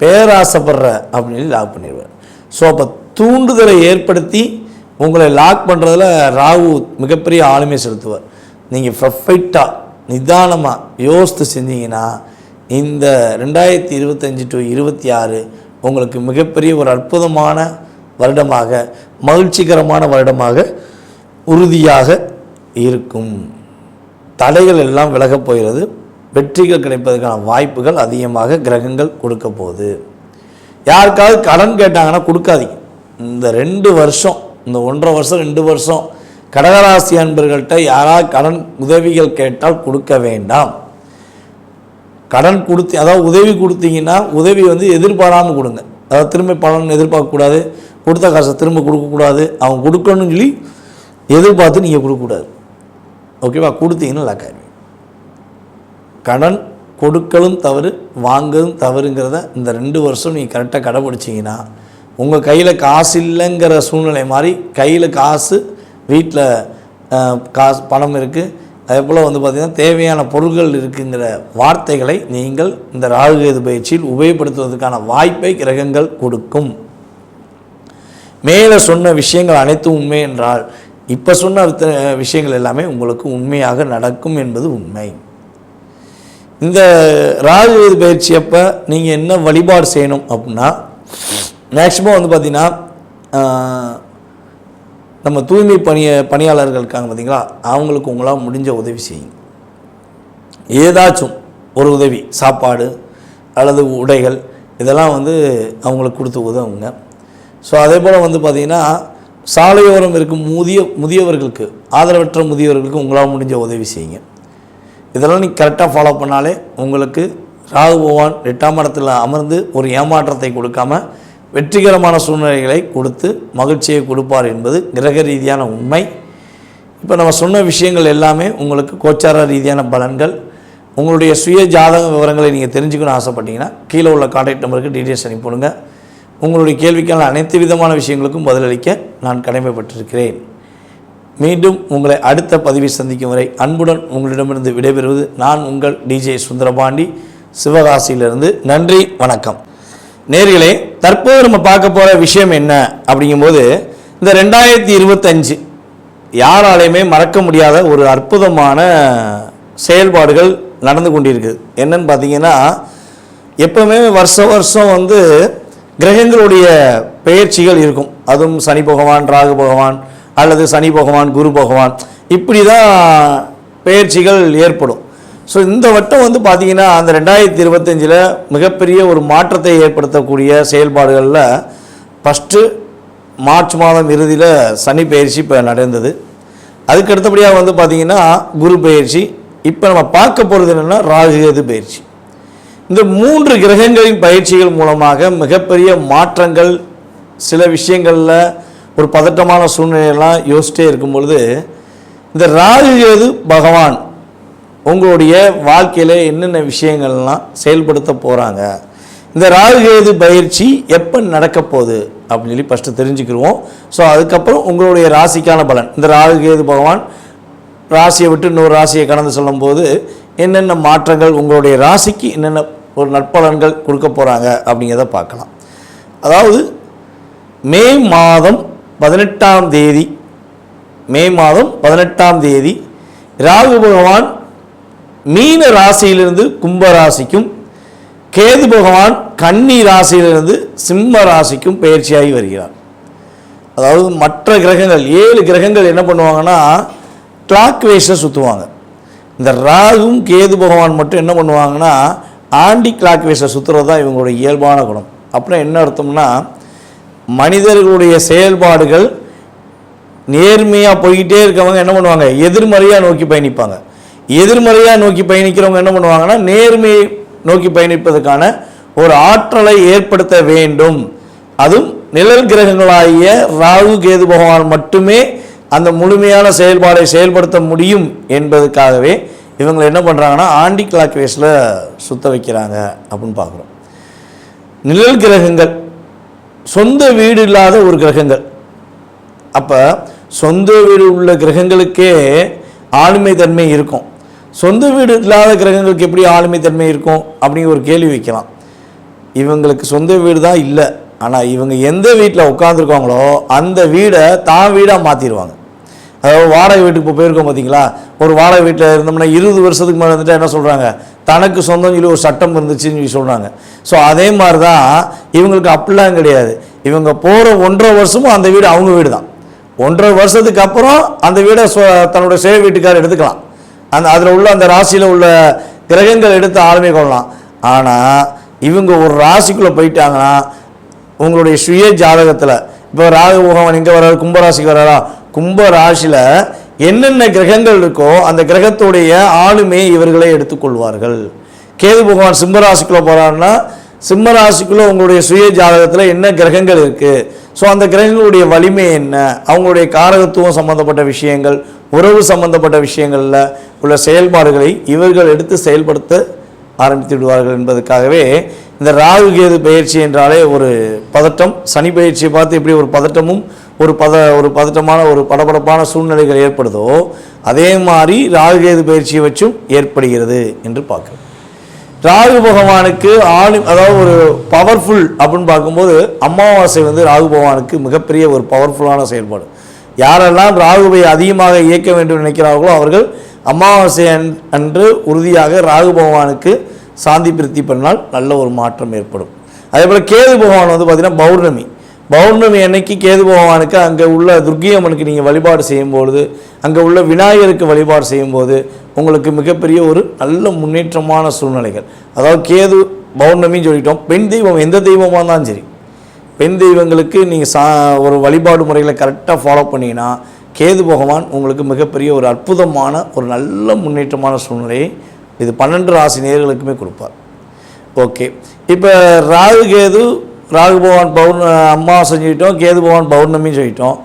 பேராசைப்படுற அப்படின்னு லாக் பண்ணிடுவார். ஸோ அப்போ தூண்டுதலை ஏற்படுத்தி உங்களை லாக் பண்ணுறதுல ராகு மிகப்பெரிய ஆளுமை செலுத்துவார். நீங்கள் பர்ஃபெக்டாக நிதானமாக யோசித்து செஞ்சீங்கன்னா இந்த 2025 to 26 உங்களுக்கு மிகப்பெரிய ஒரு அற்புதமான வருடமாக, மகிழ்ச்சிகரமான வருடமாக உறுதியாக இருக்கும். தடைகள் எல்லாம் விலகப் போகிறது. வெற்றிகள் கிடைப்பதற்கான வாய்ப்புகள் அதிகமாக கிரகங்கள் கொடுக்க போகுது. யாருக்காவது கடன் கேட்டாங்கன்னா கொடுக்காதீங்க. இந்த 2 வருஷம், இந்த 1.5 வருஷம் 2 வருஷம் கடகராசி அன்பர்கள்ட்ட யாராவது கடன் உதவிகள் கேட்டால் கொடுக்க வேண்டாம். கடன் கொடுத்து, அதாவது உதவி கொடுத்தீங்கன்னா உதவி வந்து எதிர்பாராமல் கொடுங்க. அதாவது திரும்ப பலன் எதிர்பார்க்கக்கூடாது, கொடுத்த காசை திரும்ப கொடுக்கக்கூடாது, அவங்க கொடுக்கணும்னு சொல்லி எதிர்பார்த்து நீங்கள் கொடுக்கக்கூடாது. ஓகேவா? கொடுத்தீங்கன்னா லாக் ஆகிடுவீங்க. கடன் கொடுக்கலும் தவறு, வாங்கலும் தவறுங்கிறத இந்த 2 வருஷம் நீங்கள் கரெக்டாக கடைப்பிடிச்சிங்கன்னா உங்கள் கையில் காசு இல்லைங்கிற சூழ்நிலை மாதிரி கையில் காசு, வீட்டில் காசு பணம் இருக்குது, அதே போல் வந்து பார்த்திங்கன்னா தேவையான பொருட்கள் இருக்குங்கிற வார்த்தைகளை நீங்கள் இந்த ராகுகேது பயிற்சியில் உபயோகப்படுத்துவதற்கான வாய்ப்பை கிரகங்கள் கொடுக்கும். மேலே சொன்ன விஷயங்கள் அனைத்தும் உண்மை என்றால் இப்போ சொன்ன விஷயங்கள் எல்லாமே உங்களுக்கு உண்மையாக நடக்கும் என்பது உண்மை. இந்த ராகுகேது பயிற்சி அப்போ நீங்கள் என்ன வழிபாடு செய்யணும் அப்படின்னா, மேக்சிமம் வந்து பார்த்திங்கன்னா நம்ம தூய்மை பணியாளர்கள் இருக்காங்க பார்த்திங்களா, அவங்களுக்கு உங்களால் முடிஞ்ச உதவி செய்யுங்க. ஏதாச்சும் ஒரு உதவி, சாப்பாடு அல்லது உடைகள், இதெல்லாம் வந்து அவங்களுக்கு கொடுத்து உதவுங்க. ஸோ அதே போல் வந்து பார்த்திங்கன்னா சாலையோரம் இருக்கும் முதியவர்களுக்கு, ஆதரவற்ற முதியவர்களுக்கு உங்களால் முடிஞ்ச உதவி செய்யுங்க. இதெல்லாம் நீங்கள் கரெக்டாக ஃபாலோ பண்ணாலே உங்களுக்கு ராகு பகவான் 8ஆம் இடத்தில் அமர்ந்து ஒரு ஏமாற்றத்தை கொடுக்காம வெற்றிகரமான சூழ்நிலைகளை கொடுத்து மகிழ்ச்சியை கொடுப்பார் என்பது கிரக ரீதியான உண்மை. இப்போ நம்ம சொன்ன விஷயங்கள் எல்லாமே உங்களுக்கு கோச்சார ரீதியான பலன்கள். உங்களுடைய சுய ஜாதக விவரங்களை நீங்கள் தெரிஞ்சுக்கணும்னு ஆசைப்பட்டீங்கன்னா கீழே உள்ள கான்டாக்ட் நம்பருக்கு டீட்டெயில்ஸ் அனுப்பிவிடுங்க. உங்களுடைய கேள்விக்கான அனைத்து விதமான விஷயங்களுக்கும் பதிலளிக்க நான் கடமைப்பட்டிருக்கிறேன். மீண்டும் உங்களை அடுத்த பதிவில் சந்திக்கும் வரை அன்புடன் உங்களிடமிருந்து விடைபெறுவது நான் உங்கள் டிஜே சுந்தரபாண்டி, சிவகாசியிலிருந்து. நன்றி, வணக்கம். நேர்களே, தற்போது நம்ம பார்க்க போகிற விஷயம் என்ன அப்படிங்கும்போது, இந்த 2025 யாராலையுமே மறக்க முடியாத ஒரு அற்புதமான செயல்பாடுகள் நடந்து கொண்டிருக்குது. என்னன்னு பார்த்தீங்கன்னா, எப்பவுமே வருஷம் கிரகங்களுடைய பெயர்ச்சிகள் இருக்கும். அதுவும் சனி பகவான், ராகு பகவான் அல்லது சனி பகவான், குரு பகவான், இப்படி தான் பெயர்ச்சிகள் ஏற்படும். ஸோ இந்த வட்டம் பார்த்திங்கன்னா அந்த 2025 மிகப்பெரிய ஒரு மாற்றத்தை ஏற்படுத்தக்கூடிய செயல்பாடுகளில் ஃபஸ்ட்டு மார்ச் மாதம் இறுதியில் சனி பயிற்சி இப்போ நடந்தது. அதுக்கு அடுத்தபடியாக பார்த்திங்கன்னா குரு பயிற்சி. இப்போ நம்ம பார்க்க போகிறது என்னென்னா ராகு கேது பயிற்சி. இந்த 3 கிரகங்களின் பயிற்சிகள் மூலமாக மிகப்பெரிய மாற்றங்கள், சில விஷயங்களில் ஒரு பதட்டமான சூழ்நிலையெல்லாம் யோசிச்சிட்டே இருக்கும் பொழுது, இந்த ராகு கேது பகவான் உங்களுடைய வாழ்க்கையில் என்னென்ன விஷயங்கள்லாம் செயல்படுத்த போகிறாங்க, இந்த ராகு கேது பயிற்சி எப்போ நடக்க போகுது அப்படின்னு சொல்லி ஃபஸ்ட்டு தெரிஞ்சுக்கிடுவோம். ஸோ அதுக்கப்புறம் உங்களுடைய ராசிக்கான பலன், இந்த ராகு கேது பகவான் ராசியை விட்டு இன்னொரு ராசியை கடந்து சொல்லும்போது என்னென்ன மாற்றங்கள், உங்களுடைய ராசிக்கு என்னென்ன ஒரு நற்பலன்கள் கொடுக்க போகிறாங்க அப்படிங்கிறத பார்க்கலாம். அதாவது மே மாதம் 18ஆம் தேதி ராகு பகவான் மீன ராசியிலிருந்து கும்ப ராசிக்கும், கேது பகவான் கன்னி ராசியிலிருந்து சிம்ம ராசிக்கும் பயிற்சியாகி வருகிறார். அதாவது மற்ற கிரகங்கள் 7 கிரகங்கள் என்ன பண்ணுவாங்கன்னா கிளாக் வைஸில் சுற்றுவாங்க. இந்த ராகும் கேது பகவான் மட்டும் என்ன பண்ணுவாங்கன்னா ஆண்டி கிளாக் வைஸில் சுற்றுறது தான் இவங்களுடைய இயல்பான குணம். அப்புறம் என்ன அர்த்தம்னா, மனிதர்களுடைய செயல்பாடுகள் நேர்மையாக போய்கிட்டே இருக்கவங்க என்ன பண்ணுவாங்க, எதிர்மறையாக நோக்கி பயணிப்பாங்க. எதிர்மறையாக நோக்கி பயணிக்கிறவங்க என்ன பண்ணுவாங்கன்னா நேர்மையை நோக்கி பயணிப்பதற்கான ஒரு ஆற்றலை ஏற்படுத்த வேண்டும். அதுவும் நிழல் கிரகங்களாகிய ராகு கேது பகவான் மட்டுமே அந்த முழுமையான செயல்பாடை செயல்படுத்த முடியும் என்பதுக்காகவே இவங்க என்ன பண்ணுறாங்கன்னா ஆண்டி கிளாக் வேஸில் சுத்த வைக்கிறாங்க அப்படின்னு பார்க்குறோம். நிழல் கிரகங்கள் சொந்த வீடு இல்லாத ஒரு கிரகங்கள். அப்போ சொந்த வீடு உள்ள கிரகங்களுக்கே ஆளுமை தன்மை இருக்கும். சொந்த வீடு இல்லாத கிரகங்களுக்கு எப்படி ஆளுமை தன்மை இருக்கும் அப்படிங்கிற ஒரு கேள்வி வைக்கலாம். இவங்களுக்கு சொந்த வீடு தான் இல்லை, ஆனால் இவங்க எந்த வீட்டில் உட்காந்துருக்காங்களோ அந்த வீடை தான் வீடாக மாற்றிடுவாங்க. அதாவது வாடகை வீட்டுக்கு இப்போ போயிருக்கோம் பார்த்தீங்களா, ஒரு வாடகை வீட்டில் இருந்தோம்னா 20 வருஷத்துக்கு மேலே வந்துட்டு என்ன சொல்கிறாங்க, தனக்கு சொந்தம் சொல்லி ஒரு சட்டம் இருந்துச்சுன்னு சொல்லி சொல்கிறாங்க. ஸோ அதே மாதிரி தான் இவங்களுக்கு அப்படிலாம் கிடையாது. இவங்க போகிற 1.5 வருஷமும் அந்த வீடு அவங்க வீடு தான். 1.5 வருஷத்துக்கு அப்புறம் அந்த வீடை தன்னுடைய சேவை வீட்டுக்காரர் எடுத்துக்கலாம். அதில் உள்ள அந்த ராசியில் உள்ள கிரகங்கள் எடுத்து ஆளுமை கொள்ளலாம். ஆனால் இவங்க ஒரு ராசிக்குள்ளே போயிட்டாங்கன்னா உங்களுடைய சுய ஜாதகத்தில் இப்போ ராகு பகவான் எங்கே வர்றாரு, கும்பராசிக்கு வர்றாரா, கும்ப ராசியில் என்னென்ன கிரகங்கள் இருக்கோ அந்த கிரகத்துடைய ஆளுமையை இவர்களே எடுத்துக்கொள்வார்கள். கேது பகவான் சிம்மராசிக்குள்ளே போகிறாருன்னா சிம்மராசிக்குள்ளே உங்களுடைய சுய ஜாதகத்தில் என்ன கிரகங்கள் இருக்குது, ஸோ அந்த கிரகங்களுடைய வலிமை என்ன, அவங்களுடைய காரகத்துவம் சம்மந்தப்பட்ட விஷயங்கள், உறவு சம்பந்தப்பட்ட விஷயங்களில் உள்ள செயல்பாடுகளை இவர்கள் எடுத்து செயல்படுத்த ஆரம்பித்து விடுவார்கள் என்பதற்காகவே இந்த ராகு கேது பயிற்சி என்றாலே ஒரு பதட்டம். சனி பயிற்சியை பார்த்து எப்படி ஒரு பதட்டமும் ஒரு பதட்டமான ஒரு படபடப்பான சூழ்நிலைகள் ஏற்படுதோ அதே மாதிரி ராகு கேது பயிற்சியை வச்சும் ஏற்படுகிறது என்று பார்க்கிறோம். ராகு பகவானுக்கு அதாவது ஒரு பவர்ஃபுல் அப்படின்னு பார்க்கும்போது அமாவாசை ராகு பகவானுக்கு மிகப்பெரிய ஒரு பவர்ஃபுல்லான செயல்பாடு. யாரெல்லாம் ராகுவை அதிகமாக இயக்க வேண்டும் நினைக்கிறார்களோ அவர்கள் அமாவாசை அன்று உறுதியாக ராகு பகவானுக்கு சாந்தி பிரித்தி பண்ணால் நல்ல ஒரு மாற்றம் ஏற்படும். அதே போல் கேது பகவான் பார்த்திங்கன்னா பௌர்ணமி அன்னைக்கு கேது பகவானுக்கு அங்கே உள்ள துர்க்கியம்மனுக்கு நீங்கள் வழிபாடு செய்யும்பொழுது, அங்கே உள்ள விநாயகருக்கு வழிபாடு செய்யும்போது உங்களுக்கு மிகப்பெரிய ஒரு நல்ல முன்னேற்றமான சூழ்நிலைகள். அதாவது கேது பௌர்ணமின்னு சொல்லிட்டோம். பெண் தெய்வம் எந்த தெய்வமாக இருந்தாலும் சரி, பெண் தெய்வங்களுக்கு நீங்கள் ஒரு வழிபாடு முறைகளை கரெக்டாக ஃபாலோ பண்ணிங்கன்னா கேது பகவான் உங்களுக்கு மிகப்பெரிய ஒரு அற்புதமான ஒரு நல்ல முன்னேற்றமான சூழ்நிலையை இது 12 ராசி நேயர்களுக்குமே கொடுப்பார். ஓகே. இப்போ ராகு பகவான் அமாவாசை சொல்லிட்டோம், கேது பகவான் பௌர்ணமின்னு சொல்லிட்டோம்.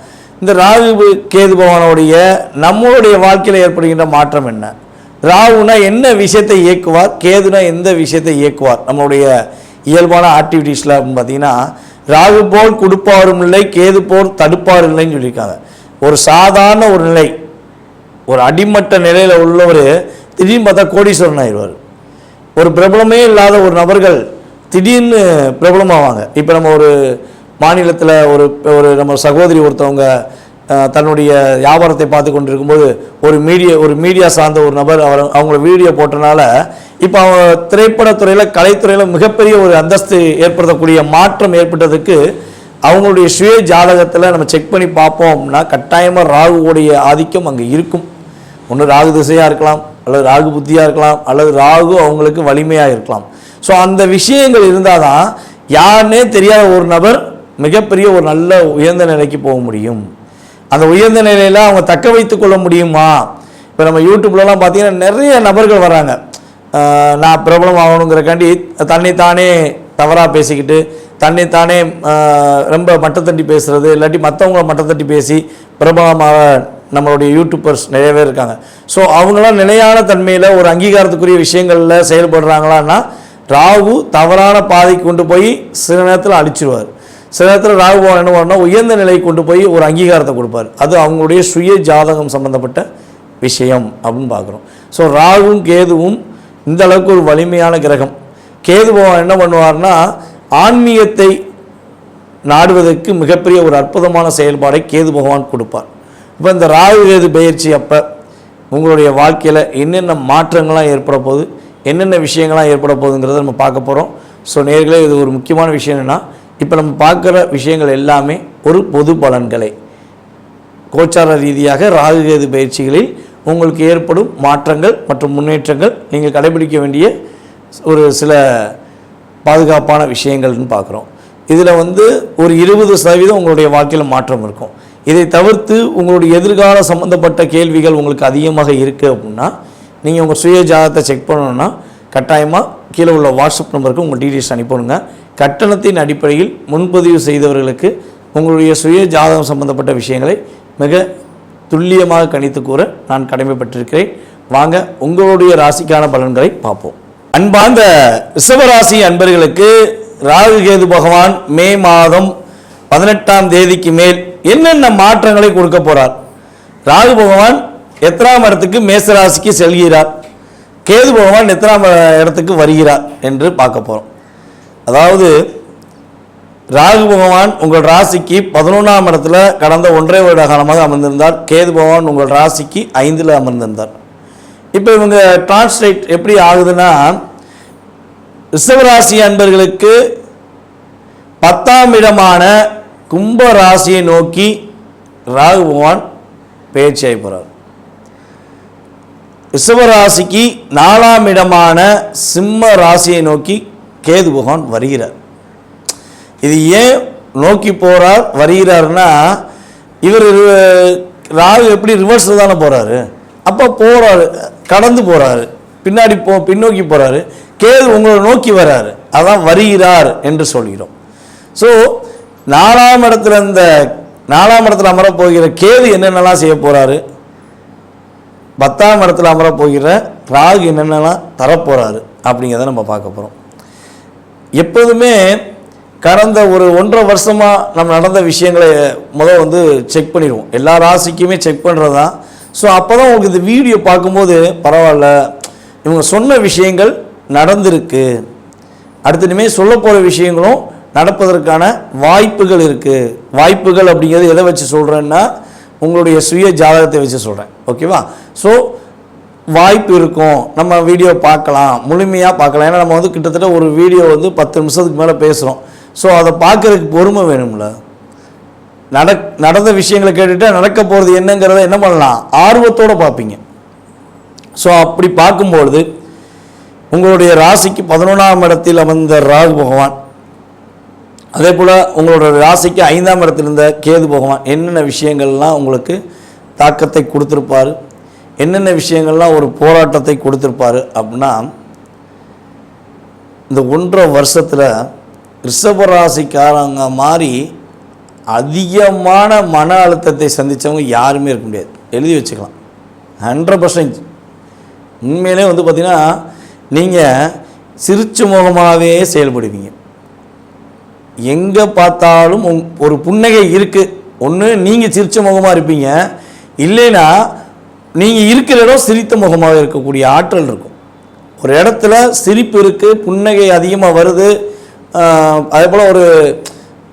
இந்த ராகு கேது பகவானுடைய நம்மளுடைய வாழ்க்கையில் ஏற்படுகின்ற மாற்றம் என்ன? ராகுனா என்ன விஷயத்தை இயக்குவார், கேதுனா எந்த விஷயத்தை இயக்குவார் நம்மளுடைய இயல்பான ஆக்டிவிட்டீஸில் அப்படின்னு பார்த்தீங்கன்னா, ராகு போல் கொடுப்பாரும் இல்லை, கேது போல் தடுப்பாரும் இல்லைன்னு சொல்லியிருக்காங்க. ஒரு சாதாரண ஒரு நிலை, ஒரு அடிமட்ட நிலையில் உள்ளவர் திடீர்னு பார்த்தா கோடீஸ்வரன் ஆயிடுவார். ஒரு பிரபலமே இல்லாத ஒரு நபர்கள் திடீர்னு பிரபலமாவாங்க. இப்போ நம்ம ஒரு மாநிலத்தில் ஒரு நம்ம சகோதரி ஒருத்தவங்க தன்னுடைய வியாபாரத்தை பார்த்து கொண்டு இருக்கும்போது ஒரு மீடியா சார்ந்த ஒரு நபர் அவங்கள வீடியோ போட்டனால இப்போ அவங்க திரைப்படத்துறையில் கலைத்துறையில் மிகப்பெரிய ஒரு அந்தஸ்து ஏற்படுத்தக்கூடிய மாற்றம் ஏற்பட்டதுக்கு அவங்களுடைய சுய ஜாதகத்தில் நம்ம செக் பண்ணி பார்ப்போம்னா கட்டாயமாக ராகுவோடைய ஆதிக்கம் அங்கே இருக்கும். ஒன்று ராகு திசையாக இருக்கலாம், அல்லது ராகு புத்தியாக இருக்கலாம், அல்லது ராகு அவங்களுக்கு வலிமையாக இருக்கலாம். ஸோ அந்த விஷயங்கள் இருந்தால் தான் யாருன்னே தெரியாத ஒரு நபர் மிகப்பெரிய ஒரு நல்ல உயர்ந்த நிலைக்கு போக முடியும். அந்த உயர்ந்த நிலையில் அவங்க தக்க வைத்து கொள்ள முடியுமா? இப்போ நம்ம யூடியூப்லலாம் பார்த்தீங்கன்னா நிறைய நபர்கள் வராங்க, நான் பிரபலம் ஆகணுங்கிறக்காண்டி தன்னைத்தானே தவறாக பேசிக்கிட்டு தன்னைத்தானே ரொம்ப மட்டத்தட்டி பேசுகிறது, இல்லாட்டி மற்றவங்கள மட்டத்தட்டி பேசி பிரபலமாக நம்மளுடைய யூடியூபர்ஸ் நிறைய பேர் இருக்காங்க. ஸோ அவங்களாம் நிலையான தன்மையில் ஒரு அங்கீகாரத்துக்குரிய விஷயங்களில் செயல்படுறாங்களான்னா ராகு தவறான பாதைக்கு கொண்டு போய் சில நேரத்தில் அழிச்சிருவார். சில நேரத்தில் ராகு பகவான் என்ன பண்ணால் உயர்ந்த நிலைக்கு கொண்டு போய் ஒரு அங்கீகாரத்தை கொடுப்பார். அது அவங்களுடைய சுய ஜாதகம் சம்பந்தப்பட்ட விஷயம் அப்படின்னு பார்க்குறோம். ஸோ ராகுவும் கேதுவும் இந்த அளவுக்கு ஒரு வலிமையான கிரகம். கேது பகவான் என்ன பண்ணுவார்னா ஆன்மீகத்தை நாடுவதற்கு மிகப்பெரிய ஒரு அற்புதமான செயல்பாடை கேது பகவான் கொடுப்பார். இப்போ இந்த ராகு கேது பயிற்சி அப்போ உங்களுடைய வாழ்க்கையில் என்னென்ன மாற்றங்கள்லாம் ஏற்பட போகுது, என்னென்ன விஷயங்கள்லாம் ஏற்பட போகுதுங்கிறத நம்ம பார்க்க போகிறோம். ஸோ நேர்களே, இது ஒரு முக்கியமான விஷயம் என்னென்னா, இப்போ நம்ம பார்க்குற விஷயங்கள் எல்லாமே ஒரு பொது பலன்களை கோச்சார ரீதியாக ராகு கேது பயிற்சிகளில் உங்களுக்கு ஏற்படும் மாற்றங்கள் மற்றும் முன்னேற்றங்கள் நீங்கள் கடைபிடிக்க வேண்டிய ஒரு சில பாதுகாப்பான விஷயங்கள்னு பார்க்குறோம். இதில் ஒரு 20% உங்களுடைய வாழ்க்கையில் மாற்றம் இருக்கும். இதை தவிர்த்து உங்களுடைய எதிர்கால சம்மந்தப்பட்ட கேள்விகள் உங்களுக்கு அதிகமாக இருக்குது அப்படின்னா நீங்கள் உங்கள் சுய ஜாதகத்தை செக் பண்ணணுன்னா கட்டாயமாக கீழே உள்ள வாட்ஸ்அப் நம்பருக்கு உங்கள் டீட்டெயில்ஸ் அனுப்பிடுங்க. கட்டணத்தின் அடிப்படையில் முன்பதிவு செய்தவர்களுக்கு உங்களுடைய சுய ஜாதகம் சம்பந்தப்பட்ட விஷயங்களை மிக துல்லியமாக கணித்து கூற நான் கடமைப்பட்டிருக்கிறேன். வாங்க உங்களுடைய ராசிக்கான பலன்களை பார்ப்போம். அன்பார்ந்த ரிஷபராசி அன்பர்களுக்கு ராகு கேது பகவான் மே மாதம் 18ஆம் தேதிக்கு மேல் என்னென்ன மாற்றங்களை கொடுக்க போறார்? ராகு பகவான் எத்தனாம் இடத்துக்கு மேசராசிக்கு செல்கிறார், கேது பகவான் எத்தனாம் இடத்துக்கு வருகிறார் என்று பார்க்க போறோம். அதாவது ராகு பகவான் உங்கள் ராசிக்கு 11ஆம் இடத்துல கடந்த 1.5 வருட காலமாக அமர்ந்திருந்தார். கேது பகவான் உங்கள் ராசிக்கு 5ல் அமர்ந்திருந்தார். இப்போ இவங்க டிரான்ஸ்லேட் எப்படி ஆகுதுன்னா, ரிஷபராசி அன்பர்களுக்கு 10ஆம் இடமான கும்ப ராசியை நோக்கி ராகு பகவான் பயிற்சியாகி போகிறார். ரிஷபராசிக்கு 4ஆம் இடமான சிம்ம ராசியை நோக்கி கேது பகவான் வருகிறார். இது ஏன் நோக்கி போகிறார் வருகிறார்னா, இவர் ராகு எப்படி ரிவர்ஸில் தானே போகிறாரு, அப்போ போகிறாரு, கடந்து போகிறாரு, பின்னோக்கி போகிறாரு. கேது உங்களை நோக்கி வர்றாரு, அதான் வருகிறார் என்று சொல்கிறோம். ஸோ 4ஆம் இடத்துல அமர போகிற கேது என்னென்னலாம் செய்ய போகிறாரு, 10ஆம் இடத்துல அமர போகிற ராகு என்னென்னலாம் தரப்போகிறாரு அப்படிங்கிறத நம்ம பார்க்க போகிறோம். எப்போதுமே கடந்த ஒரு 1.5 வருஷமாக நம்ம நடந்த விஷயங்களை செக் பண்ணிடுவோம். எல்லா ராசிக்குமே செக் பண்ணுறது தான். ஸோ அப்போ தான் உங்களுக்கு இந்த வீடியோ பார்க்கும்போது பரவாயில்ல, இவங்க சொன்ன விஷயங்கள் நடந்திருக்கு, அடுத்த இனிமேல் சொல்ல போகிற விஷயங்களும் நடப்பதற்கான வாய்ப்புகள் இருக்குது. வாய்ப்புகள் அப்படிங்கிறது எதை வச்சு சொல்கிறேன்னா, உங்களுடைய சுய ஜாதகத்தை வச்சு சொல்கிறேன். ஓகேவா? ஸோ வாய்ப்பு இருக்கும், நம்ம வீடியோ பார்க்கலாம், முழுமையாக பார்க்கலாம். ஏன்னா நம்ம கிட்டத்தட்ட ஒரு வீடியோ 10 நிமிஷத்துக்கு மேலே பேசுகிறோம். ஸோ அதை பார்க்குறதுக்கு பொறுமை வேணும்ல. நடந்த விஷயங்களை கேட்டுட்டு நடக்க போகிறது என்னங்கிறத என்ன பண்ணலாம், ஆர்வத்தோடு பார்ப்பீங்க. ஸோ அப்படி பார்க்கும்பொழுது உங்களுடைய ராசிக்கு 11ஆம் இடத்தில் அமர்ந்த ராகு பகவான், அதே போல் உங்களோட ராசிக்கு 5ஆம் இடத்தில் இருந்த கேது பகவான் என்னென்ன விஷயங்கள்லாம் உங்களுக்கு தாக்கத்தை கொடுத்துருப்பார், என்னென்ன விஷயங்கள்லாம் ஒரு போராட்டத்தை கொடுத்துருப்பார் அப்படின்னா, இந்த 1.5 வருஷத்தில் ரிஷபராசிக்காரங்க மாதிரி அதிகமான மன அழுத்தத்தை சந்தித்தவங்க யாருமே இருக்க முடியாது. எழுதி வச்சுக்கலாம். 100% உண்மையிலே வந்து பார்த்திங்கன்னா நீங்கள் சிரிச்ச முகமாகவே செயல்படுவீங்க. எங்கே பார்த்தாலும் ஒரு புன்னகை இருக்குது. ஒன்று நீங்கள் சிரிச்ச முகமாக இருப்பீங்க, இல்லைன்னா நீங்கள் இருக்கிற இடம் சிரித்த முகமாக இருக்கக்கூடிய ஆற்றல் இருக்கும். ஒரு இடத்துல சிரிப்பு இருக்குது, புன்னகை அதிகமாக வருது, அதே போல் ஒரு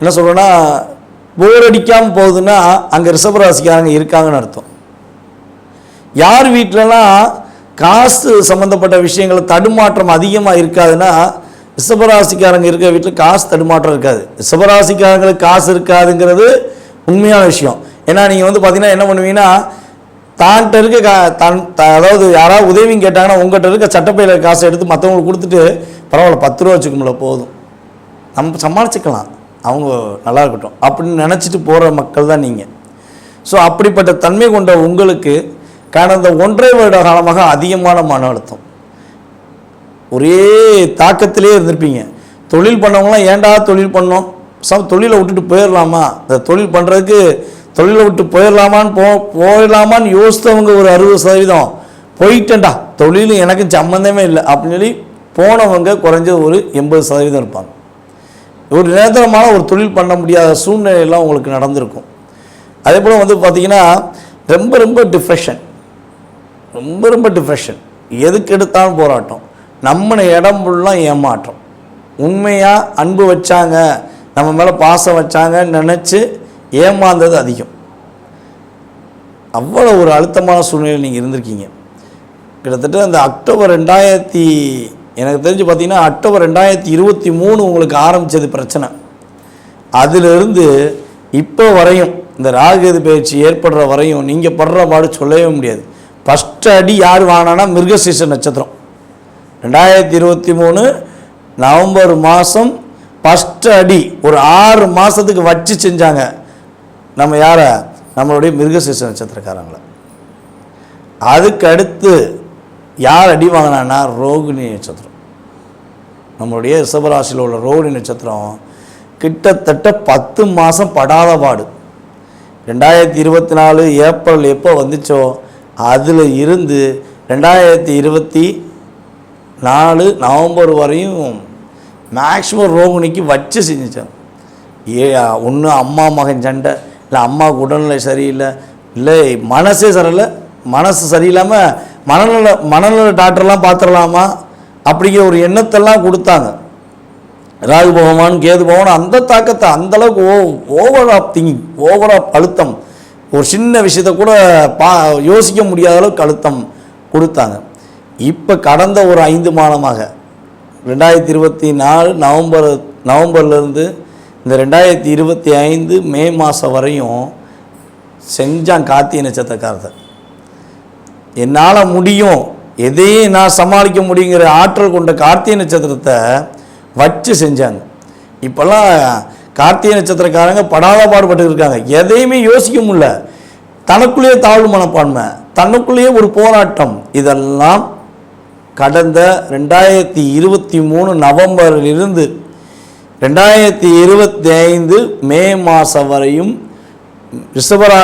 என்ன சொல்கிறேன்னா போர் அடிக்காமல் போகுதுன்னா அங்கே ரிஷபராசிக்காரங்க இருக்காங்கன்னு அர்த்தம். யார் வீட்டிலலாம் காசு சம்மந்தப்பட்ட விஷயங்கள் தடுமாற்றம் அதிகமாக இருக்காதுன்னா ரிஷபராசிக்காரங்க இருக்கிற வீட்டில் காசு தடுமாற்றம் இருக்காது. ரிஷபராசிக்காரங்களுக்கு காசு இருக்காதுங்கிறது உண்மையான விஷயம். ஏன்னா நீங்கள் வந்து பார்த்தீங்கன்னா என்ன பண்ணுவீங்கன்னா, தான்கிட்ட இருக்க அதாவது யாராவது உதவியும் கேட்டாங்கன்னா உங்கள்கிட்ட இருக்க சட்டப்பையில் காசை எடுத்து மற்றவங்களுக்கு கொடுத்துட்டு பரவாயில்ல 10 ரூபா வச்சுக்கோங்கள போதும், நம்ம சமாளிச்சுக்கலாம், அவங்க நல்லா இருக்கட்டும் அப்படின்னு நினச்சிட்டு போகிற மக்கள் தான் நீங்கள். ஸோ அப்படிப்பட்ட தன்மை கொண்ட உங்களுக்கு கடந்த 1.5 வருட காலமாக அதிகமான மன அழுத்தம், ஒரே தாக்கத்திலே இருந்திருப்பீங்க. தொழில் பண்ணவங்களாம் ஏன்டா தொழில் பண்ணோம், தொழிலை விட்டுட்டு போயிடலாமா, இந்த தொழில் பண்ணுறதுக்கு தொழிலை விட்டு போயிடலாமான்னு யோசித்தவங்க ஒரு 60% போயிட்டேன்டா, தொழிலும் எனக்கு சம்மந்தமே இல்லை அப்படின்னு சொல்லி போனவங்க குறைஞ்சது ஒரு 80% இருப்பாங்க. ஒரு நிரந்தரமான ஒரு தொழில் பண்ண முடியாத சூழ்நிலையெல்லாம் உங்களுக்கு நடந்திருக்கும். அதே போல் வந்து பார்த்திங்கன்னா ரொம்ப டிப்ரெஷன், ரொம்ப டிப்ரெஷன், எதுக்கு எடுத்தாலும் போராட்டம், நம்ம இடம் ஃபுல்லாக ஏமாற்றம். உண்மையாக அன்பு வச்சாங்க, நம்ம மேலே பாசம் வச்சாங்கன்னு நினச்சி ஏமாந்தது அதிகம். அவ்வளோ ஒரு அழுத்தமான சூழ்நிலையில் நீங்கள் இருந்திருக்கீங்க. கிட்டத்தட்ட அந்த அக்டோபர் 2000 எனக்கு தெரிஞ்சு பார்த்தீங்கன்னா அக்டோபர் 2023 உங்களுக்கு ஆரம்பித்தது பிரச்சனை. அதிலிருந்து இப்போ வரையும் இந்த ராகுகேது பயிற்சி ஏற்படுற வரையும் நீங்கள் படுற பாடு சொல்லவே முடியாது. ஃபஸ்ட்டு அடி யார் வாங்கினா மிருகசீரிஷ நட்சத்திரம் 2023 நவம்பர் மாதம் ஃபஸ்ட்டு அடி ஒரு 6 மாதத்துக்கு வச்சு செஞ்சாங்க. நம்ம யாரை, நம்மளுடைய மிருகசீரிஷ நட்சத்திரக்காரங்களை. அதுக்கு அடுத்து யார் அடி வாங்கினான்னா ரோகிணி நட்சத்திரம். நம்மளுடைய ரிஷபராசியில் உள்ள ரோகிணி நட்சத்திரம் கிட்டத்தட்ட 10 மாதம் படாத பாடு. 2024 ஏப்ரல் எப்போ வந்துச்சோ அதில் இருந்து 2024 நவம்பர் வரையும் மேக்ஸிமம் ரோகிணிக்கு வச்சு செஞ்சிச்சாங்க. ஒன்று அம்மா மகன் சண்டை, இல்லை அம்மாவுக்கு உடல்நிலை சரியில்லை, இல்லை மனசே சரியில்லை, மனசு சரியில்லாமல் மனநல டாக்டர்லாம் பார்த்துடலாமா அப்படிங்கிற ஒரு எண்ணத்தெல்லாம் கொடுத்தாங்க. ராகு பகவான் கேது பகவான் அந்த தாக்கத்தை அந்தளவுக்கு over of thinking, over of அழுத்தம், ஒரு சின்ன விஷயத்தை கூட யோசிக்க முடியாத அளவுக்கு அழுத்தம் கொடுத்தாங்க. இப்போ கடந்த ஒரு 5 மாதமாக 2024 நவம்பர்லேருந்து இந்த 2025 மே மாதம் வரையும் செஞ்சான் கார்த்திகை நட்சத்திரக்காரத்தை. என்னால் முடியும், எதையும் நான் சமாளிக்க முடியுங்கிற ஆற்றல் கொண்ட கார்த்திகை நட்சத்திரத்தை வச்சு செஞ்சாங்க. இப்போல்லாம் கார்த்திகை நட்சத்திரக்காரங்க படாத பாடுபட்டு இருக்காங்க. எதையுமே யோசிக்க முடியல, தனக்குள்ளேயே தாழ்வு மனப்பான்மை, தனக்குள்ளேயே ஒரு போராட்டம். இதெல்லாம் கடந்த 2023 நவம்பரிலிருந்து 2025 மே மாதம் வரையும் ரிஷபராசி